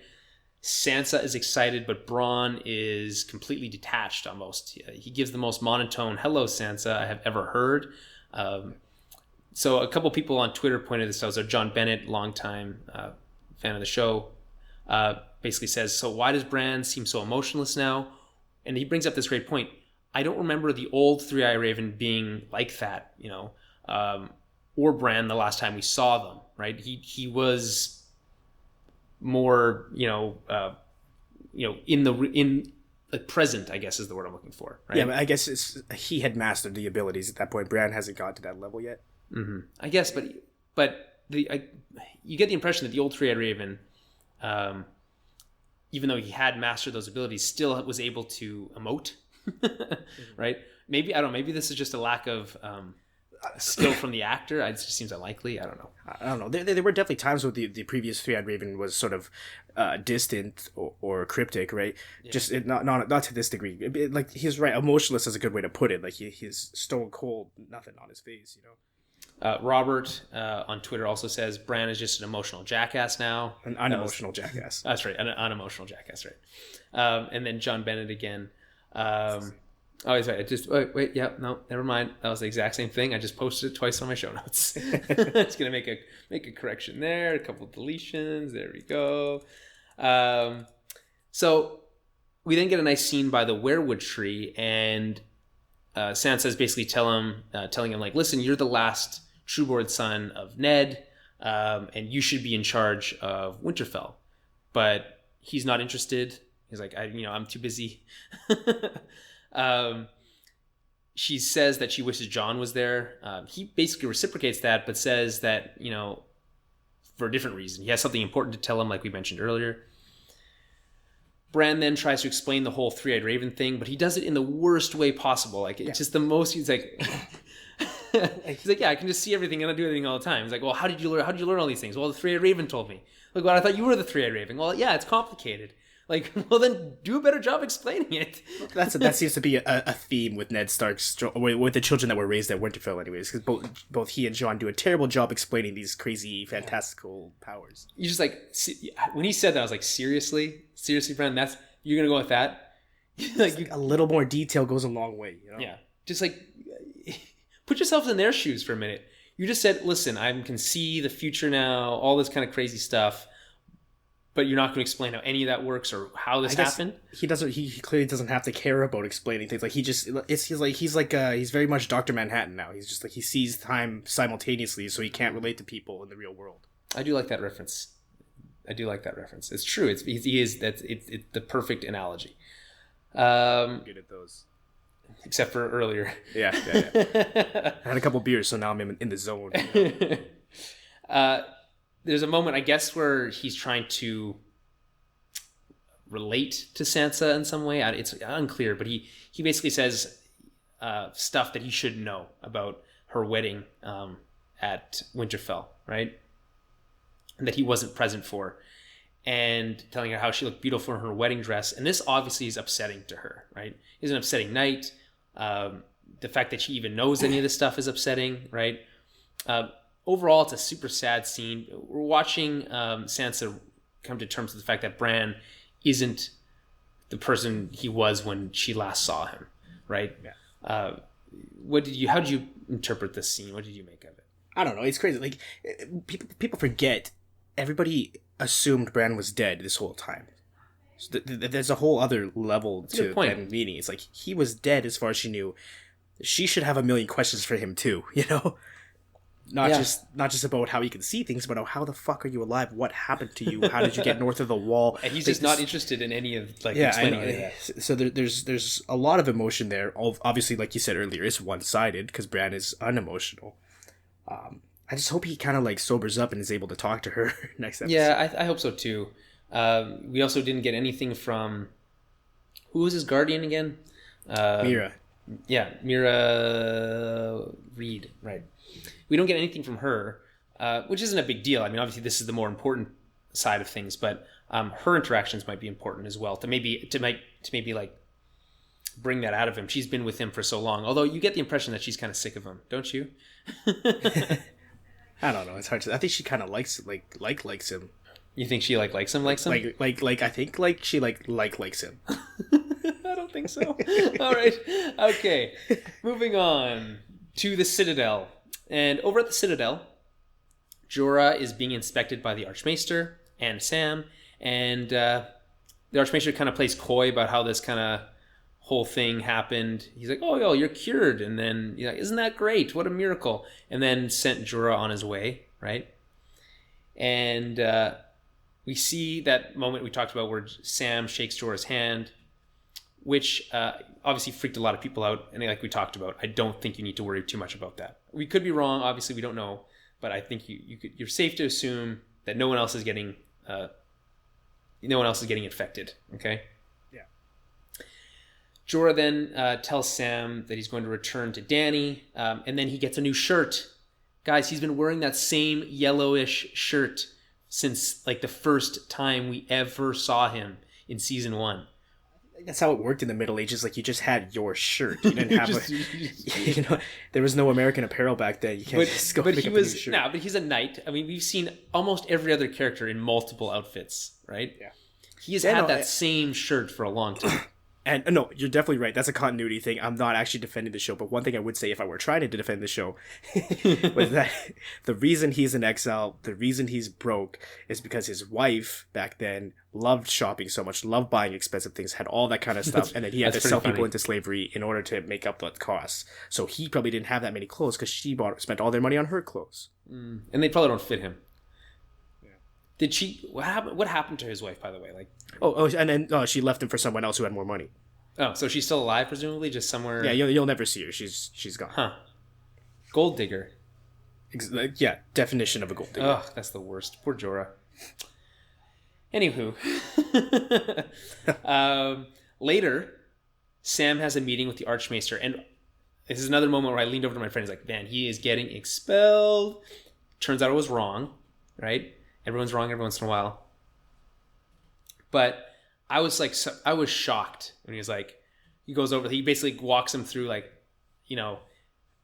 Sansa is excited, but Bronn is completely detached almost. He gives the most monotone "Hello, Sansa" I have ever heard. So a couple people on Twitter pointed this out. So John Bennett, longtime fan of the show, basically says, so why does Bran seem so emotionless now? And he brings up this great point. I don't remember the old Three-Eye Raven being like that, or Bran the last time we saw them, right? He was more, in the present, I guess is the word I'm looking for, right? Yeah, but I guess he had mastered the abilities at that point. Bran hasn't got to that level yet. Mm-hmm. I guess, but you get the impression that the old Three-Eyed Raven, even though he had mastered those abilities, still was able to emote, right? Maybe, I don't know, maybe this is just a lack of skill from the actor. It just seems unlikely. I don't know. There were definitely times where the previous Three-Eyed Raven was sort of distant or cryptic, right? Yeah. Just not to this degree. Like, he's right. Emotionless is a good way to put it. Like, he's stone cold, nothing on his face, Robert on Twitter also says Bran is just an emotional jackass now. An unemotional jackass. That's right. An unemotional jackass, right. And then John Bennett again. Oh, he's right. Wait, yeah, no, never mind. That was the exact same thing. I just posted it twice on my show notes. It's gonna make a correction there, a couple of deletions. There we go. So we then get a nice scene by the weirwood tree, and Sansa's basically telling him like, listen, you're the last trueborn son of Ned, and you should be in charge of Winterfell. But he's not interested. He's like, I'm too busy. She says that she wishes Jon was there. He basically reciprocates that, but says that, for a different reason. He has something important to tell him, like we mentioned earlier. Bran then tries to explain the whole Three-Eyed Raven thing, but he does it in the worst way possible. Like, it's just the most, he's like, yeah, I can just see everything and I do everything all the time. He's like, well, how did you learn all these things? Well, the Three-Eyed Raven told me. Like, well, I thought you were the Three-Eyed Raven. Well, yeah, it's complicated. Like, well, then do a better job explaining it. That seems to be a theme with Ned Stark's, with the children that were raised at Winterfell, anyways. Because both he and Jon do a terrible job explaining these crazy, fantastical powers. You just like when he said that, I was like, seriously, Brandon, you're gonna go with that? Like a little more detail goes a long way. You know? Yeah, just like put yourselves in their shoes for a minute. You just said, listen, I can see the future now, all this kind of crazy stuff. But you're not going to explain how any of that works or how this happened. He doesn't. He clearly doesn't have to care about explaining things. Like he's very much Dr. Manhattan now. He's just like he sees time simultaneously, so he can't relate to people in the real world. I do like that reference. It's true. It's the perfect analogy. I'm good at those. Except for earlier. Yeah. I had a couple beers, so now I'm in the zone. You know? There's a moment, I guess, where he's trying to relate to Sansa in some way. It's unclear, but he basically says stuff that he should know about her wedding at Winterfell, right? And that he wasn't present for. And telling her how she looked beautiful in her wedding dress. And this obviously is upsetting to her, right? It's an upsetting night. The fact that she even knows any of this stuff is upsetting, right? Overall, it's a super sad scene. We're watching Sansa come to terms with the fact that Bran isn't the person he was when she last saw him, right? Yeah. How did you interpret this scene? What did you make of it? I don't know. It's crazy. Like people forget. Everybody assumed Bran was dead this whole time. So there's a whole other level to that meaning. It's like he was dead as far as she knew. She should have a million questions for him too. You know. Not just about how you can see things, but how the fuck are you alive? What happened to you? How did you get north of the wall? And he's just not interested in any of explaining any of that. So there's a lot of emotion there. Obviously, like you said earlier, it's one-sided because Bran is unemotional. I just hope he kind of sobers up and is able to talk to her next episode. Yeah, I hope so too. We also didn't get anything from who was his guardian again? Mira. Yeah, Mira Reed, right. We don't get anything from her, which isn't a big deal. I mean, obviously, this is the more important side of things, but her interactions might be important as well to maybe bring that out of him. She's been with him for so long, although you get the impression that she's kind of sick of him, don't you? I don't know. It's hard to. I think she kind of likes him. You think she likes him? I think she likes him. I don't think so. All right. Okay. Moving on to the Citadel. And over at the Citadel, Jorah is being inspected by the Archmaester and Sam. And the Archmaester kind of plays coy about how this kind of whole thing happened. He's like, oh, you're cured. And then, isn't that great? What a miracle. And then sent Jorah on his way, right? And we see that moment we talked about where Sam shakes Jorah's hand, which obviously freaked a lot of people out. And like we talked about, I don't think you need to worry too much about that. We could be wrong. Obviously, we don't know. But I think you're safe to assume that no one else is getting infected. Okay? Yeah. Jorah then tells Sam that he's going to return to Dany. And then he gets a new shirt. Guys, he's been wearing that same yellowish shirt since the first time we ever saw him in season 1. That's how it worked in the Middle Ages. You just had your shirt. You didn't have there was no American Apparel back then. You can't just go pick up a new shirt. No, but he's a knight. I mean, we've seen almost every other character in multiple outfits, right? Yeah. He has had that same shirt for a long time. And no, you're definitely right. That's a continuity thing. I'm not actually defending the show, but one thing I would say if I were trying to defend the show was that the reason he's in exile, the reason he's broke, is because his wife back then loved shopping so much, loved buying expensive things, had all that kind of stuff, and then he had to sell people into slavery in order to make up the costs. So he probably didn't have that many clothes because she spent all their money on her clothes. And they probably don't fit him. Did she? What happened to his wife, by the way? And then she left him for someone else who had more money. Oh, so she's still alive, presumably, just somewhere. Yeah, you'll never see her. She's gone. Huh? Gold digger. Yeah, definition of a gold digger. Oh, that's the worst. Poor Jorah. Anywho, later, Sam has a meeting with the Archmaester, and this is another moment where I leaned over to my friend. He's like, "Man, he is getting expelled." Turns out I was wrong, right? Everyone's wrong every once in a while. But I was like, I was shocked when he was like, he goes over, he basically walks him through like, you know,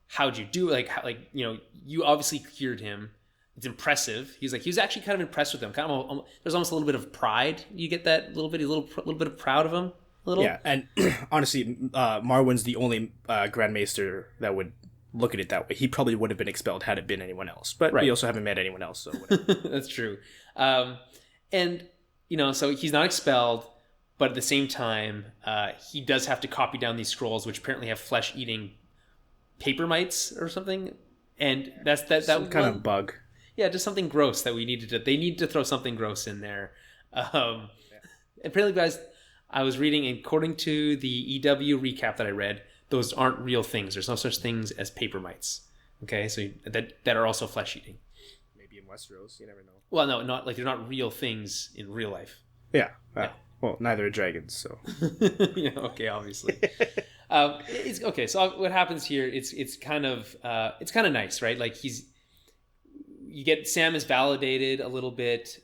how'd you do? Like, you know, you obviously cured him. It's impressive. He's like, he was actually kind of impressed with him. Kind of, there's almost a little bit of pride. You get that little bit of proud of him. A little. Yeah, and honestly, Marwyn's the only Grand Maester that would look at it that way. He probably would have been expelled had it been anyone else. But we also haven't met anyone else, so whatever. That's true. And, you know, so he's not expelled, but at the same time, he does have to copy down these scrolls, which apparently have flesh-eating paper mites or something. And that's that kind of bug. Yeah, just something gross that we needed to. They need to throw something gross in there. Apparently, guys, I was reading, according to the EW recap that I read, those aren't real things. There's no such things as paper mites. Okay, so that are also flesh eating. Maybe in Westeros, you never know. Well, no, not like they're not real things in real life. Yeah. Well, neither are dragons, so. Yeah. Okay. Obviously. It's okay. So what happens here? It's kind of nice, right? Like you get Sam is validated a little bit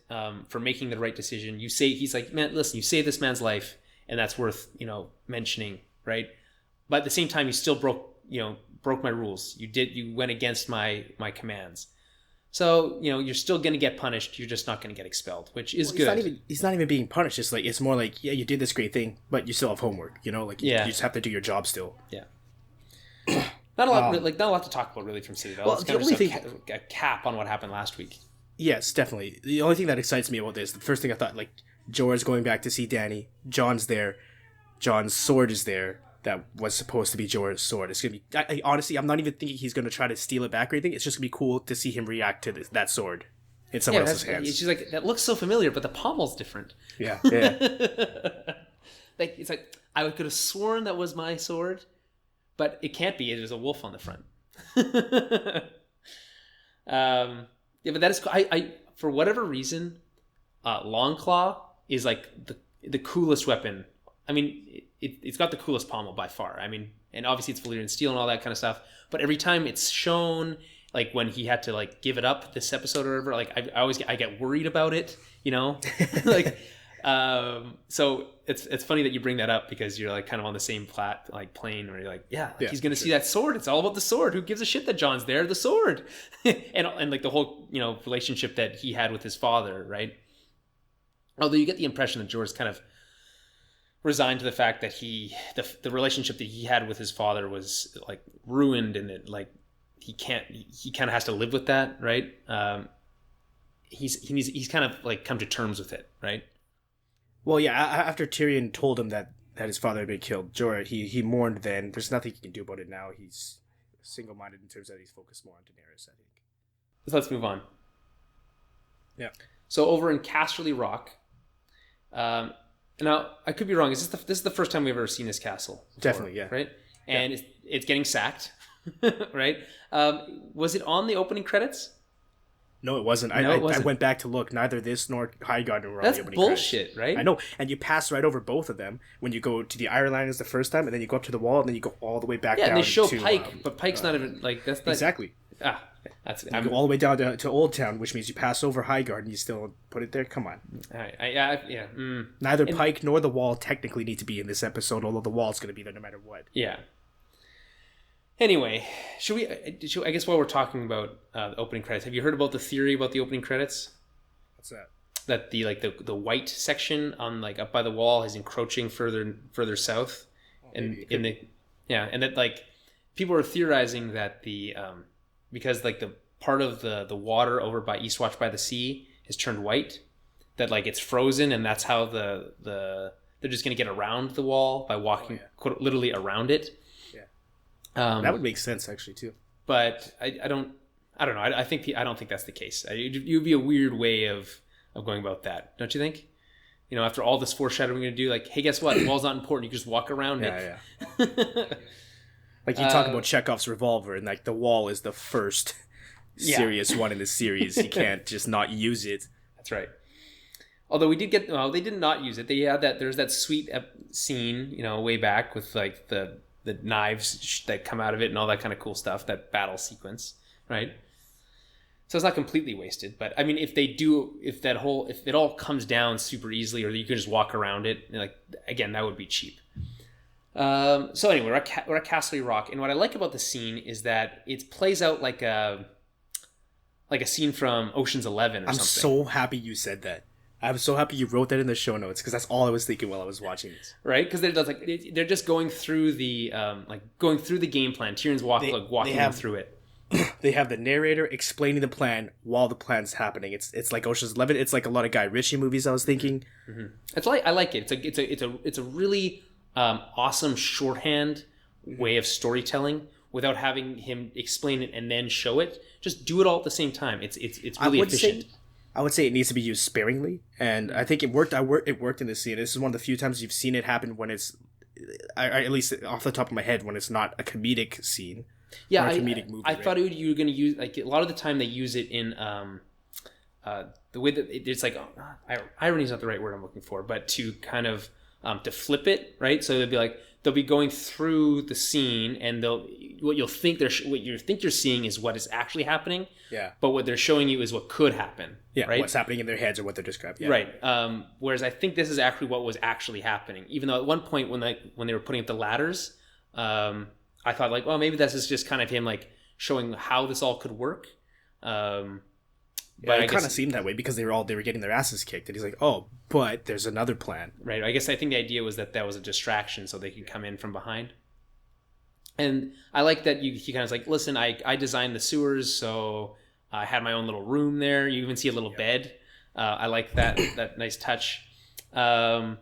for making the right decision. You say, he's like, man, listen, you saved this man's life, and that's worth, you know, mentioning, right? But at the same time, you still broke my rules. You went against my commands. So, you know, you're still going to get punished. You're just not going to get expelled, which is good. He's not even being punished. It's more like, yeah, you did this great thing, but you still have homework, you know? Like, you just have to do your job still. Yeah. Not a lot to talk about really from Citadel. Well, it's kind of a cap on what happened last week. Yes, definitely. The only thing that excites me about this, the first thing I thought, like, Jorah's going back to see Dany. Jon's there. Jon's sword is there. That was supposed to be Jorah's sword. It's gonna be. Honestly, I'm not even thinking he's gonna try to steal it back or anything. It's just gonna be cool to see him react to that sword in someone else's hands. She's like, that looks so familiar, but the pommel's different. Yeah. Like, it's like, I could have sworn that was my sword, but it can't be. There's a wolf on the front. Yeah, but that is. I for whatever reason, Longclaw is like the coolest weapon. I mean, it's got the coolest pommel by far. I mean, and obviously it's Valyrian steel and all that kind of stuff. But every time it's shown, like when he had to like give it up this episode or whatever, like I get worried about it, you know, like. So it's funny that you bring that up because you're like kind of on the same plane where you're like, he's gonna see that sword. It's all about the sword. Who gives a shit that Jon's there? The sword, and like the whole, you know, relationship that he had with his father, right? Although you get the impression that Jorah's kind of resigned to the fact that the relationship that he had with his father was like ruined, and that like he kind of has to live with that, right? He's kind of like come to terms with it, right? Well, yeah. After Tyrion told him that his father had been killed, Jorah he mourned. Then there's nothing he can do about it now. He's single-minded in terms that he's focused more on Daenerys, I think. So let's move on. Yeah. So over in Casterly Rock. Now, I could be wrong. This is the first time we've ever seen this castle before, definitely, yeah. Right? And it's getting sacked, right? Was it on the opening credits? No, it wasn't. I went back to look. Neither this nor Highgarden were on the opening credits. That's bullshit, right? I know. And you pass right over both of them when you go to the Iron Liners the first time, and then you go up to the wall, and then you go all the way back down. Yeah, and they show Pike, but Pike's not even, like, that's not... Exactly. You go all the way down to Old Town, which means you pass over Highgarden, and you still put it there? Come on. Neither Pike nor the wall technically need to be in this episode, although the wall's going to be there no matter what. Yeah. Anyway, I guess while we're talking about the opening credits, have you heard about the theory about the opening credits? What's that? That the white section on like up by the wall is encroaching further south, and that like people are theorizing that because like the part of the water over by Eastwatch by the Sea is turned white, that like it's frozen, and that's how they're just gonna get around the wall by walking quote, literally around it. That would make sense actually too. But I don't know. I don't think that's the case. It would be a weird way of going about that, don't you think? You know, after all this foreshadowing we're gonna do, like, hey, guess what? The wall's not important. You can just walk around it. Yeah. Like you talk about Chekhov's revolver, and like the wall is the first serious one in the series. You can't just not use it. That's right. Although they did not use it. They had there's that sweet scene, you know, way back with like the knives that come out of it and all that kind of cool stuff, that battle sequence, right? So it's not completely wasted. But I mean, if it all comes down super easily, or you can just walk around it, like again, that would be cheap. So anyway, we're at Casterly Rock, and what I like about the scene is that it plays out like a scene from Ocean's 11 or something. I'm so happy you said that. I'm so happy you wrote that in the show notes, because that's all I was thinking while I was watching this. Right? Because they're just going through the game plan. Tyrion's walking them through it. They have the narrator explaining the plan while the plan's happening. It's like Ocean's 11. It's like a lot of Guy Ritchie movies, I was thinking. It's like I like it. It's a really awesome shorthand way of storytelling without having him explain it and then show it. Just do it all at the same time. It's really efficient. I would say it needs to be used sparingly, and I think it worked. It worked in this scene. This is one of the few times you've seen it happen when it's, at least off the top of my head, when it's not a comedic scene. Yeah, I thought you were going to use, like, a lot of the time they use it in the way that it's like, irony is not the right word I'm looking for, but to kind of to flip it, right? So they'll be going through the scene, and what you think you're seeing is what is actually happening. Yeah. But what they're showing you is what could happen. Yeah. Right? What's happening in their heads or what they're describing. Yeah. Right. Whereas I think this is actually what was actually happening. Even though at one point when they were putting up the ladders, I thought, like, well, maybe this is just kind of him, like, showing how this all could work. But it kind of seemed that way because they were getting their asses kicked, and he's like, "Oh, but there's another plan." Right. I think the idea was that was a distraction, so they could come in from behind. And I like that he kind of like, "Listen, I designed the sewers, so I had my own little room there. You even see a little bed. I like that nice touch." And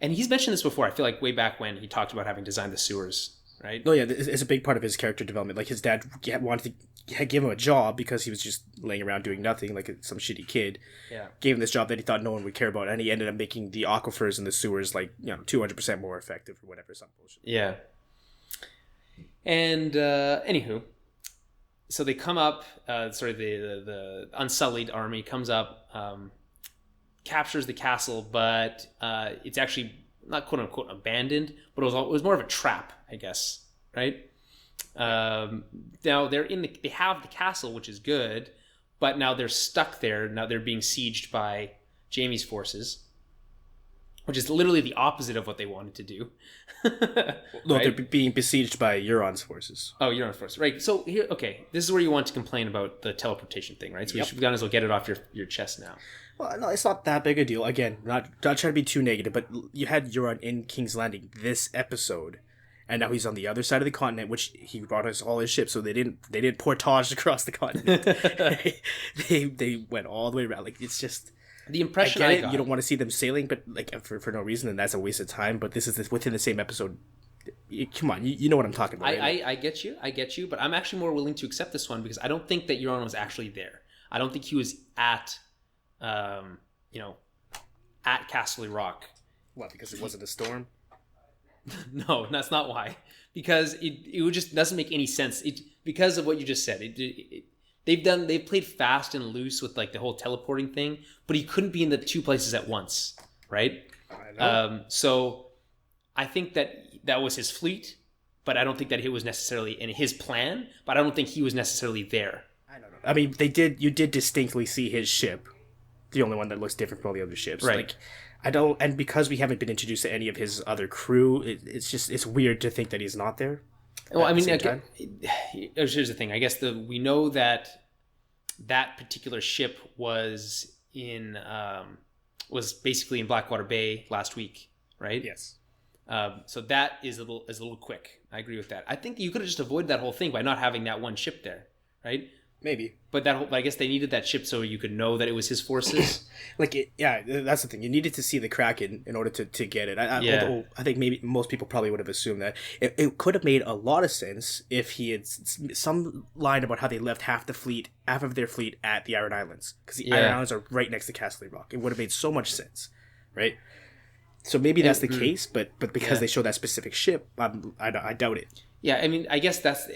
he's mentioned this before. I feel like way back when he talked about having designed the sewers. Right? Oh yeah, it's a big part of his character development. Like, his dad wanted to give him a job because he was just laying around doing nothing, like some shitty kid. Yeah. Gave him this job that he thought no one would care about, and he ended up making the aquifers and the sewers 200% more effective or whatever, some bullshit. Yeah. And anywho, so they come up. The Unsullied army comes up, captures the castle, but it's actually not quote unquote abandoned, but it was more of a trap, I guess, right? Now they have the castle, which is good, but now they're stuck there. Now they're being sieged by Jaime's forces, which is literally the opposite of what they wanted to do. No, right? They're being besieged by Euron's forces. Oh, Euron's forces, right? So here, okay, this is where you want to complain about the teleportation thing, right? So we might as well get it off your chest now. Well, no, it's not that big a deal. Again, not trying to be too negative, but you had Euron in King's Landing this episode, and now he's on the other side of the continent, which he brought us all his ships, so they didn't portage across the continent. they went all the way around. Like, it's just the impression I got. You don't want to see them sailing, but like for no reason, and that's a waste of time. But this is within the same episode. Come on, you know what I'm talking about. Right? I get you, but I'm actually more willing to accept this one because I don't think that Euron was actually there. I don't think he was at Casterly Rock. What, because it wasn't a storm? No, that's not why. Because it just doesn't make any sense. Because of what you just said. They've played fast and loose with like the whole teleporting thing, but he couldn't be in the two places at once, right? I know. So I think that was his fleet, but I don't think that it was necessarily in his plan. But I don't think he was necessarily there. I don't know. I mean, you did distinctly see his ship. The only one that looks different from all the other ships. Right. Like, and because we haven't been introduced to any of his other crew, it's weird to think that he's not there. Well, I mean, here's the thing. I guess we know that particular ship was basically in Blackwater Bay last week, right? Yes. So that is a little quick. I agree with that. I think you could have just avoided that whole thing by not having that one ship there, right? Maybe. But I guess they needed that ship so you could know that it was his forces. That's the thing. You needed to see the Kraken in order to get it. Although I think maybe most people probably would have assumed that. It could have made a lot of sense if he had some line about how they left half of their fleet at the Iron Islands. Because the Iron Islands are right next to Casterly Rock. It would have made so much sense, right? So maybe that's the case, but because they show that specific ship, I doubt it. Yeah, I mean, I guess that's...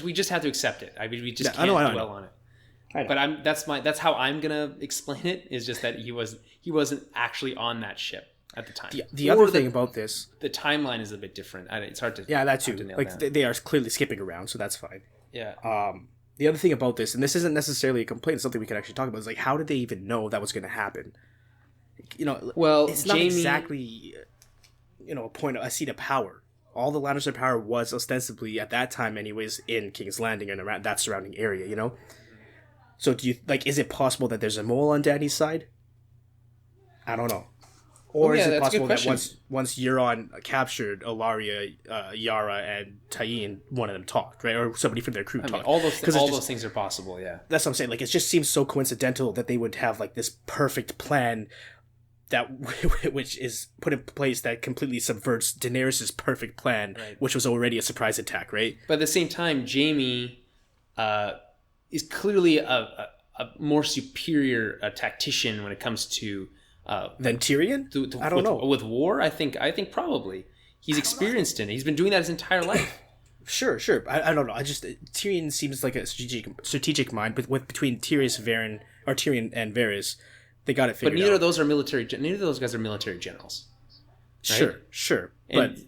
we just have to accept it. I mean, we just can't dwell on it. But that's how I'm gonna explain it. Is just that he wasn't actually on that ship at the time. The other thing about this, the timeline is a bit different. It's hard to that too. nail Like down. they are clearly skipping around, so that's fine. Yeah. the other thing about this, and this isn't necessarily a complaint, it's something we can actually talk about, is like, how did they even know that was going to happen? Well, it's not exactly, a seat of power. All the Lannister power was ostensibly, at that time anyways, in King's Landing and around that surrounding area, So do you, is it possible that there's a mole on Dany's side? I don't know. Or is it possible that once Euron captured Ilaria, Yara, and Tyene, one of them talked, right? Or somebody from their crew talked. All those things are possible, yeah. That's what I'm saying. It just seems so coincidental that they would have, this perfect plan that which is put in place that completely subverts Daenerys' perfect plan, right, which was already a surprise attack, right? But at the same time, Jaime is clearly a more superior tactician when it comes to than Tyrion? I don't know. With war, I think probably he's experienced in it. He's been doing that his entire life. Sure. I don't know. Tyrion seems like a strategic mind, but between Tyrion and Varys, they got it figured out. But neither of those guys are military generals. Right? Sure. But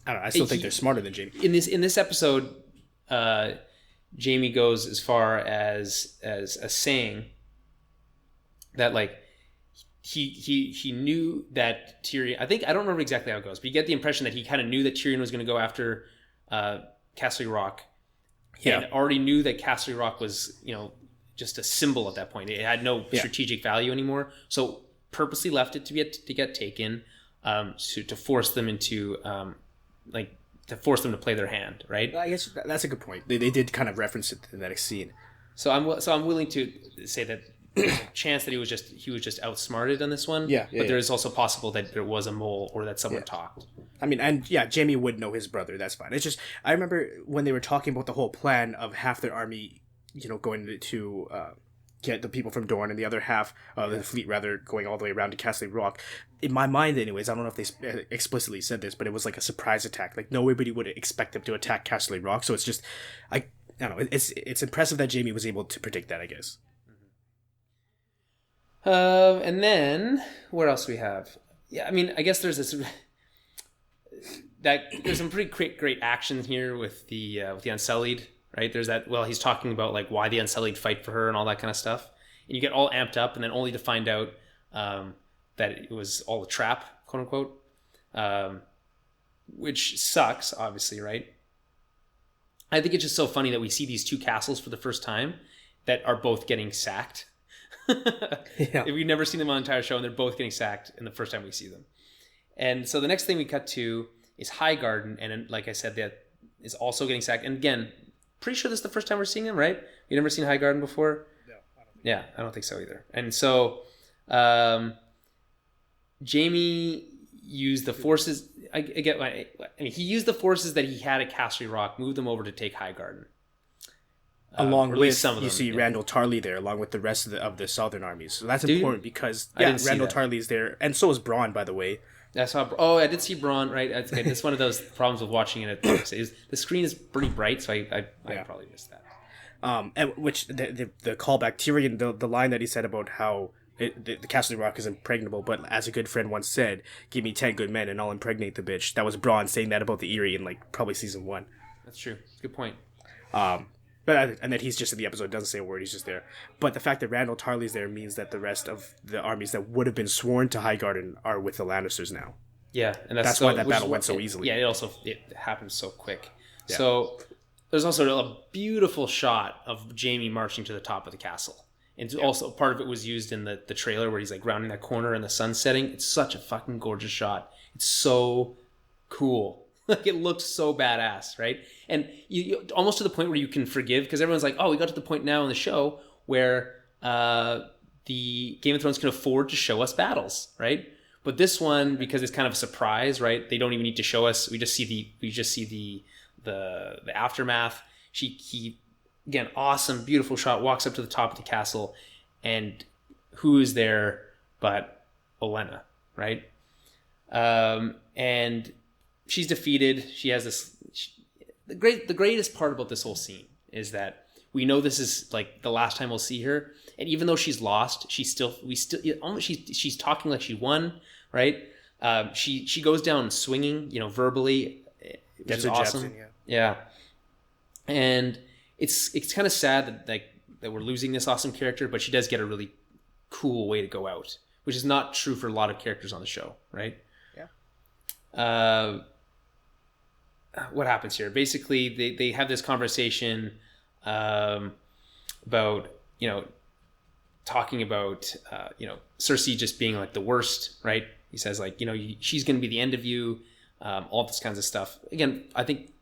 I don't know. I still think they're smarter than Jaime. In this episode, Jaime goes as far as saying that he knew that Tyrion. I don't remember exactly how it goes, but you get the impression that he kind of knew that Tyrion was going to go after Casterly Rock. Yeah, and already knew that Casterly Rock was just a symbol at that point. It had no strategic value anymore. So purposely left it to get taken, to force them into to force them to play their hand, right? I guess that's a good point. They did kind of reference it in that scene. So I'm willing to say that there's a chance that he was just outsmarted on this one. But there is also possible that there was a mole or that someone talked. I mean, and Jaime would know his brother. That's fine. It's just I remember when they were talking about the whole plan of half their army, going to get the people from Dorne and the other half of the fleet rather going all the way around to Casterly Rock. In my mind, anyways, I don't know if they explicitly said this, but it was like a surprise attack. Nobody would expect them to attack Casterly Rock. So it's just I don't know. It's impressive that Jaime was able to predict that, I guess. And then what else do we have? Yeah, I mean, I guess there's some pretty great action here with the Unsullied, right? There's that. Well, he's talking about why the Unsullied fight for her and all that kind of stuff, and you get all amped up, and then only to find out that it was all a trap, quote unquote, which sucks, obviously, right? I think it's just so funny that we see these two castles for the first time that are both getting sacked. We've never seen them on the entire show, and they're both getting sacked in the first time we see them. And so the next thing we cut to is Highgarden, and like I said, that is also getting sacked. And again, pretty sure this is the first time we're seeing him, right? You've never seen Highgarden before? No, I don't think so. I don't think so either. And so Jaime used the forces. He used the forces that he had at Casterly Rock, moved them over to take Highgarden. Along with some of them, you see Randall Tarly there, along with the rest of the southern armies. So that's important because Randall Tarly's there, and so is Bronn, by the way. I did see Bronn. Right, it's one of those problems with watching it. The screen is pretty bright, so I probably missed that. And which the callback Tyrion, the line that he said about how the Casterly Rock is impregnable, but as a good friend once said, "Give me 10 good men and I'll impregnate the bitch." That was Bronn saying that about the Eyrie in probably season 1. That's true. Good point. And that he's just in the episode, doesn't say a word, he's just there. But the fact that Randall Tarly's there means that the rest of the armies that would have been sworn to Highgarden are with the Lannisters now. Yeah, and that's why that battle went so easily. Yeah, it happened so quick. Yeah. So there's also a beautiful shot of Jaime marching to the top of the castle. And also part of it was used in the trailer where he's rounding that corner and the sun setting. It's such a fucking gorgeous shot. It's so cool. It looked so badass, right? And you almost to the point where you can forgive, because everyone's like, oh, we got to the point now in the show where the Game of Thrones can afford to show us battles, right? But this one, because it's kind of a surprise, right? They don't even need to show us. We just see the aftermath. He again, awesome, beautiful shot. Walks up to the top of the castle, and who is there but Olenna, right? And she's defeated. She has this. The greatest part about this whole scene is that we know this is the last time we'll see her, and even though she's lost, she's talking like she won, right? She goes down swinging, verbally, which is awesome. Yeah, and it's kind of sad that we're losing this awesome character, but she does get a really cool way to go out, which is not true for a lot of characters on the show, right? Yeah. What happens here? Basically, they have this conversation about, talking about, Cersei just being like the worst, right? He says like, she's going to be the end of you, all this kinds of stuff. Again, I think,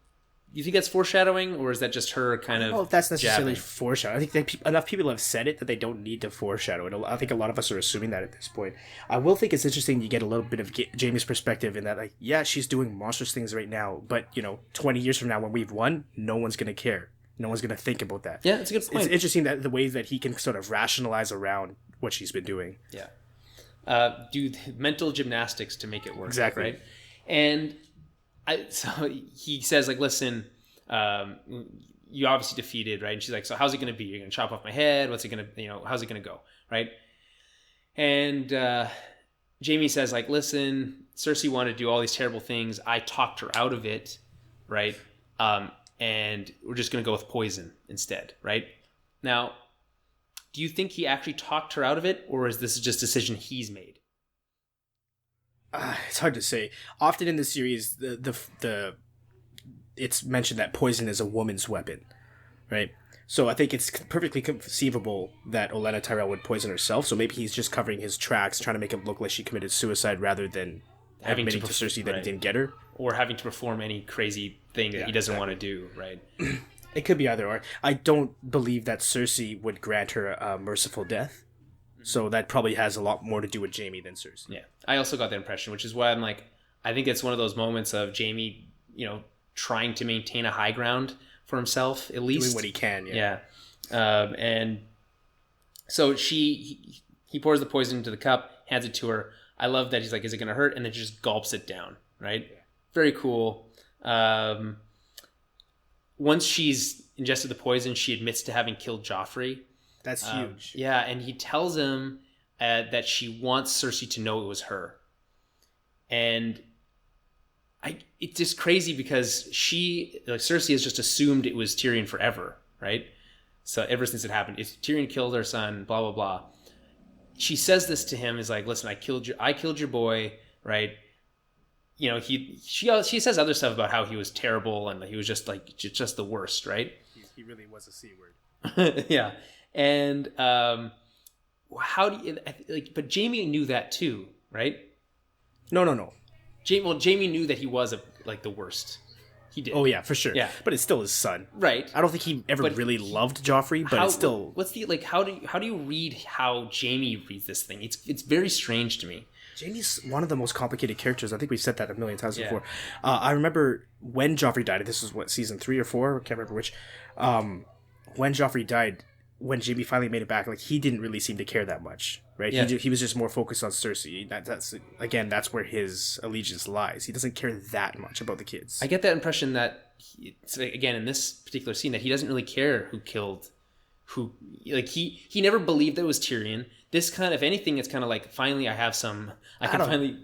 you think that's foreshadowing, or is that just her kind of? I don't know if that's necessarily jabbing? foreshadowing. I think enough people have said it that they don't need to foreshadow it. I think a lot of us are assuming that at this point. I will think it's interesting you get a little bit of Jaime's perspective in that, like, yeah, she's doing monstrous things right now, but 20 years from now when we've won, no one's gonna care. No one's gonna think about that. Yeah, it's a good point. It's interesting that the way that he can sort of rationalize around what she's been doing. Yeah. Do mental gymnastics to make it work. Exactly. Right. And so he says, like, listen, you obviously defeated, right? And she's like, so how's it going to be? You're going to chop off my head? What's it going to, how's it going to go? Right. And Jaime says, like, listen, Cersei wanted to do all these terrible things. I talked her out of it. Right. And we're just going to go with poison instead. Right. Now, do you think he actually talked her out of it, or is this just a decision he's made? It's hard to say. Often in the series, it's mentioned that poison is a woman's weapon, right? So I think it's perfectly conceivable that Olenna Tyrell would poison herself. So maybe he's just covering his tracks, trying to make it look like she committed suicide rather than admitting to Cersei that he didn't get her, or having to perform any crazy thing that he doesn't want to do, right? It could be either or. I don't believe that Cersei would grant her a merciful death. So that probably has a lot more to do with Jaime than Cersei. Yeah, I also got that impression, which is why I'm like, I think it's one of those moments of Jaime, trying to maintain a high ground for himself, at least. Doing what he can, yeah. And so he pours the poison into the cup, hands it to her. I love that he's like, is it going to hurt? And then she just gulps it down, right? Yeah. Very cool. Once she's ingested the poison, she admits to having killed Joffrey. That's huge. Yeah, and he tells him that she wants Cersei to know it was her. And it's just crazy because Cersei has just assumed it was Tyrion forever, right? So ever since it happened, if Tyrion killed her son, blah blah blah. She says this to him, is like, listen, I killed your boy, right? She says other stuff about how he was terrible and he was just the worst, right? He really was a C word. Yeah. And how do you but Jaime knew that too, right? No. Jaime knew that he was the worst. He did. Oh yeah, for sure. Yeah, but it's still his son, right? I don't think he ever really loved Joffrey, but it's still. What's the how do you read how Jaime reads this thing? It's very strange to me. Jaime's one of the most complicated characters. I think we've said that a million times before. I remember when Joffrey died. This was season 3 or 4. I can't remember which. When Joffrey died, when Jaime finally made it back, he didn't really seem to care that much, right? Yeah. He was just more focused on Cersei. That's where his allegiance lies. He doesn't care that much about the kids. I get that impression that again in this particular scene that he doesn't really care who killed who. He never believed that it was Tyrion. This kind of, if anything, it's kind of like, finally I have some. I can finally,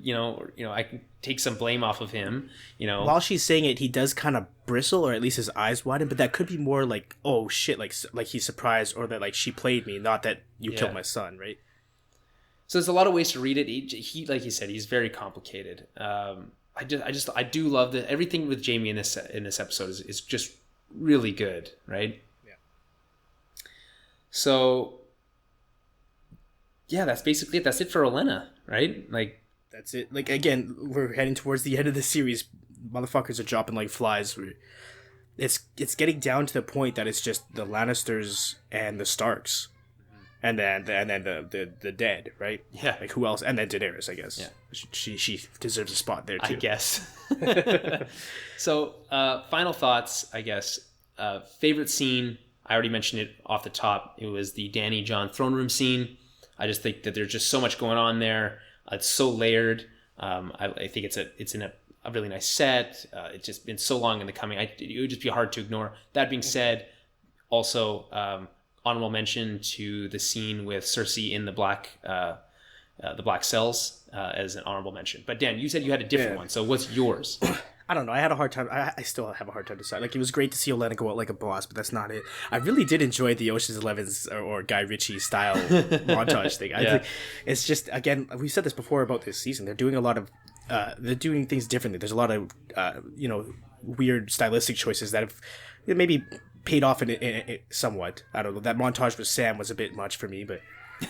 I can take some blame off of him. While she's saying it, he does kind of bristle, or at least his eyes widen. But that could be more like, oh shit, like he's surprised, or that she played me, not that you killed my son, right? So there's a lot of ways to read it. He like you said, he's very complicated. I do love that everything with Jaime in this episode is just really good, right? Yeah. So. Yeah, that's basically it. That's it for Olenna, right? That's it. Again, we're heading towards the end of the series. Motherfuckers are dropping like flies. It's getting down to the point that it's just the Lannisters and the Starks, and then the dead, right? Yeah. Who else? And then Daenerys, I guess. Yeah. She deserves a spot there too, I guess. So, final thoughts, I guess. Favorite scene. I already mentioned it off the top. It was the Dany Jon throne room scene. I just think that there's just so much going on there. It's so layered. I think it's in a really nice set. It's just been so long in the coming. It would just be hard to ignore. That being said, also honorable mention to the scene with Cersei in the black cells as an honorable mention. But Dan, you said you had a different one. So what's yours? I don't know. I had a hard time. I still have a hard time deciding. Like, it was great to see Olenna go out like a boss, but that's not it. I really did enjoy the Ocean's 11's or Guy Ritchie style montage thing. I think it's just, again, we said this before about this season. They're doing a lot of, they're doing things differently. There's a lot of, weird stylistic choices that have maybe paid off in somewhat. I don't know. That montage with Sam was a bit much for me, but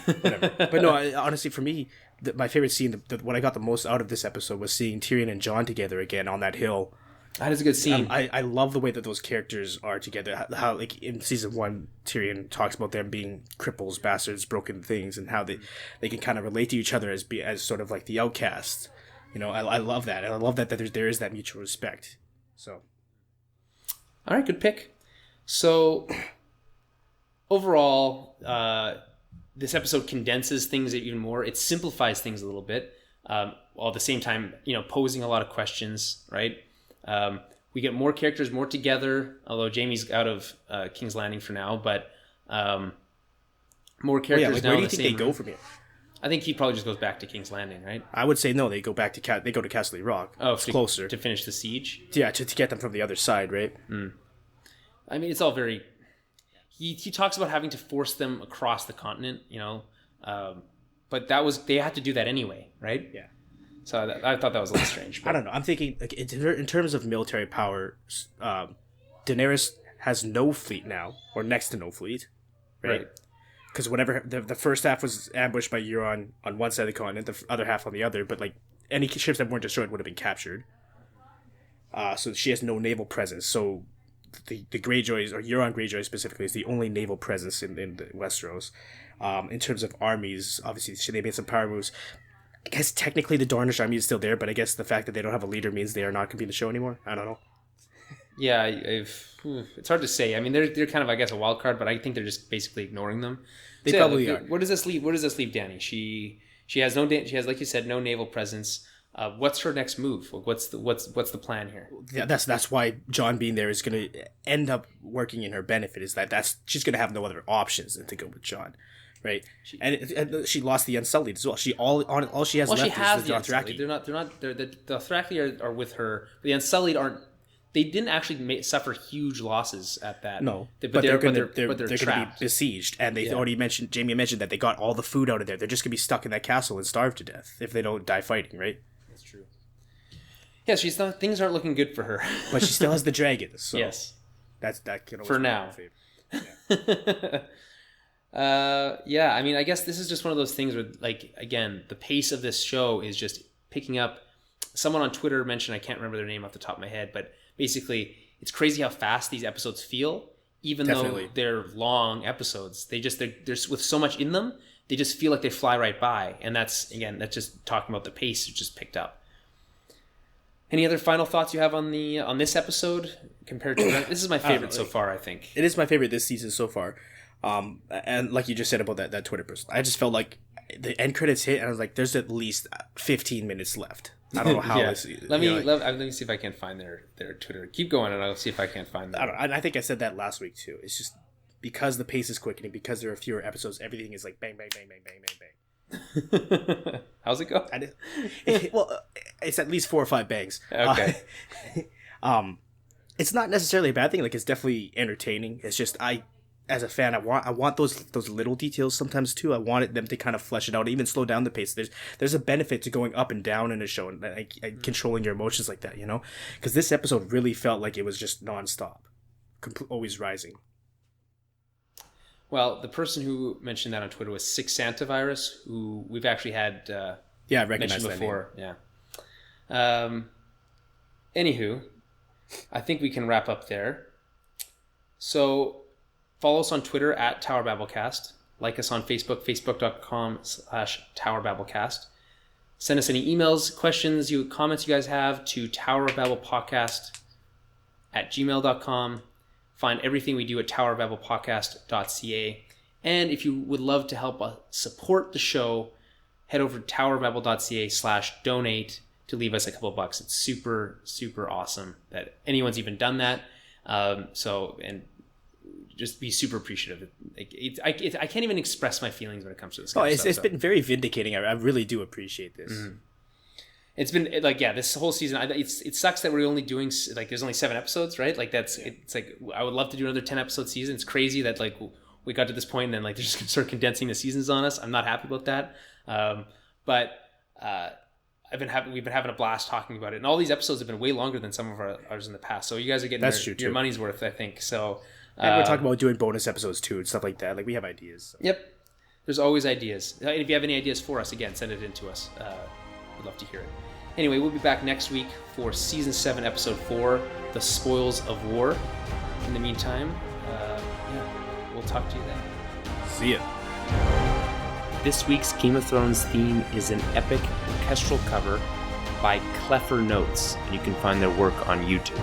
whatever. But no, honestly, for me, my favorite scene, what I got the most out of this episode was seeing Tyrion and Jon together again on that hill. That is a good scene. I love the way that those characters are together. How like in season 1, Tyrion talks about them being cripples, bastards, broken things, and how they can kind of relate to each other as sort of like the outcast. I love that, and I love that there is that mutual respect. So, all right, good pick. So, overall, this episode condenses things even more. It simplifies things a little bit, while at the same time, posing a lot of questions, right? We get more characters, more together, although Jaime's out of King's Landing for now, but more characters now. Where do you think they go from here? I think he probably just goes back to King's Landing, right? I would say no. They go back to they go to Casterly Rock. Oh, it's closer to finish the siege. Yeah, to get them from the other side, right? I mean, it's all very. He talks about having to force them across the continent, but they had to do that anyway, right? Yeah. So I thought that was a little strange. But... I don't know. I'm thinking like in terms of military power, Daenerys has no fleet now, or next to no fleet, right? Because whenever the first half was ambushed by Euron on one side of the continent, the other half on the other, but like any ships that weren't destroyed would have been captured. So she has no naval presence. So the Greyjoys, or Euron Greyjoy specifically, is the only naval presence in the Westeros. In terms of armies, obviously they made some power moves. I guess technically the Dornish army is still there, but I guess the fact that they don't have a leader means they are not going to be in the show anymore. I don't know. Yeah, it's hard to say. I mean, they're kind of, I guess, a wild card, but I think they're just basically ignoring them. They probably are. Where does this leave Dany? She has like you said, no naval presence. What's her next move? What's the plan here? Yeah, that's why Jon being there is going to end up working in her benefit. Is that she's going to have no other options than to go with Jon, right? And she lost the Unsullied as well. All she has left is the Dothraki. The Dothraki are with her. The Unsullied aren't. They didn't actually suffer huge losses at that. No, but they're going to be besieged, and they already mentioned. Jamie mentioned that they got all the food out of there. They're just going to be stuck in that castle and starve to death if they don't die fighting, right? That's true. Yeah, things aren't looking good for her. But she still has the dragons. So yes, that can always for now. Yeah. I mean, I guess this is just one of those things where, like, again, the pace of this show is just picking up. Someone on Twitter mentioned, I can't remember their name off the top of my head, but basically, it's crazy how fast these episodes feel, even though they're long episodes. They're with so much in them, they just feel like they fly right by. And that's just talking about the pace it just picked up. Any other final thoughts you have on this episode compared to this is my favorite so far, I think. It is my favorite this season so far. And like you just said about that Twitter person, I just felt like the end credits hit and I was like, there's at least 15 minutes left. I don't know how this. Let me see if I can find their Twitter. Keep going, and I'll see if I can't find them. I think I said that last week too. It's just because the pace is quickening, because there are fewer episodes, everything is like bang, bang, bang, bang, bang, bang, bang. How's it go? It's at least 4 or 5 bangs. Okay. It's not necessarily a bad thing. Like, it's definitely entertaining. It's just as a fan, I want those little details sometimes too. I wanted them to kind of flesh it out, even slow down the pace. There's a benefit to going up and down in a show and controlling your emotions like that, because this episode really felt like it was just nonstop, always rising. Well, the person who mentioned that on Twitter was Six Santa Virus, who we've actually had I recognized mentioned before. Yeah. Anywho, I think we can wrap up there. So. Follow us on Twitter at TowerBabbleCast. Like us on Facebook, facebook.com/TowerBabbleCast. Send us any emails, questions, comments you guys have to towerbabblepodcast@gmail.com. Find everything we do at towerbabblepodcast.ca. And if you would love to help us support the show, head over to towerbabble.ca/donate to leave us a couple of bucks. It's super, super awesome that anyone's even done that. Just be super appreciative. I can't even express my feelings when it comes to this. It's been very vindicating. I really do appreciate this. Mm-hmm. It's been like, yeah, this whole season. It sucks that we're only doing like there's only 7 episodes, right? Like it's like I would love to do another 10-episode season. It's crazy that like we got to this point and then like they're just gonna start condensing the seasons on us. I'm not happy about that. But we've been having a blast talking about it, and all these episodes have been way longer than some of ours in the past. So you guys are getting your money's worth, I think. So and we're talking about doing bonus episodes too and stuff like that. Like we have ideas. So. Yep, there's always ideas. If you have any ideas for us, again, send it in to us. We'd love to hear it. Anyway, we'll be back next week for Season 7, Episode 4, The Spoils of War. In the meantime, we'll talk to you then. See ya. This week's Game of Thrones theme is an epic orchestral cover by Cleffer Notes, and you can find their work on YouTube.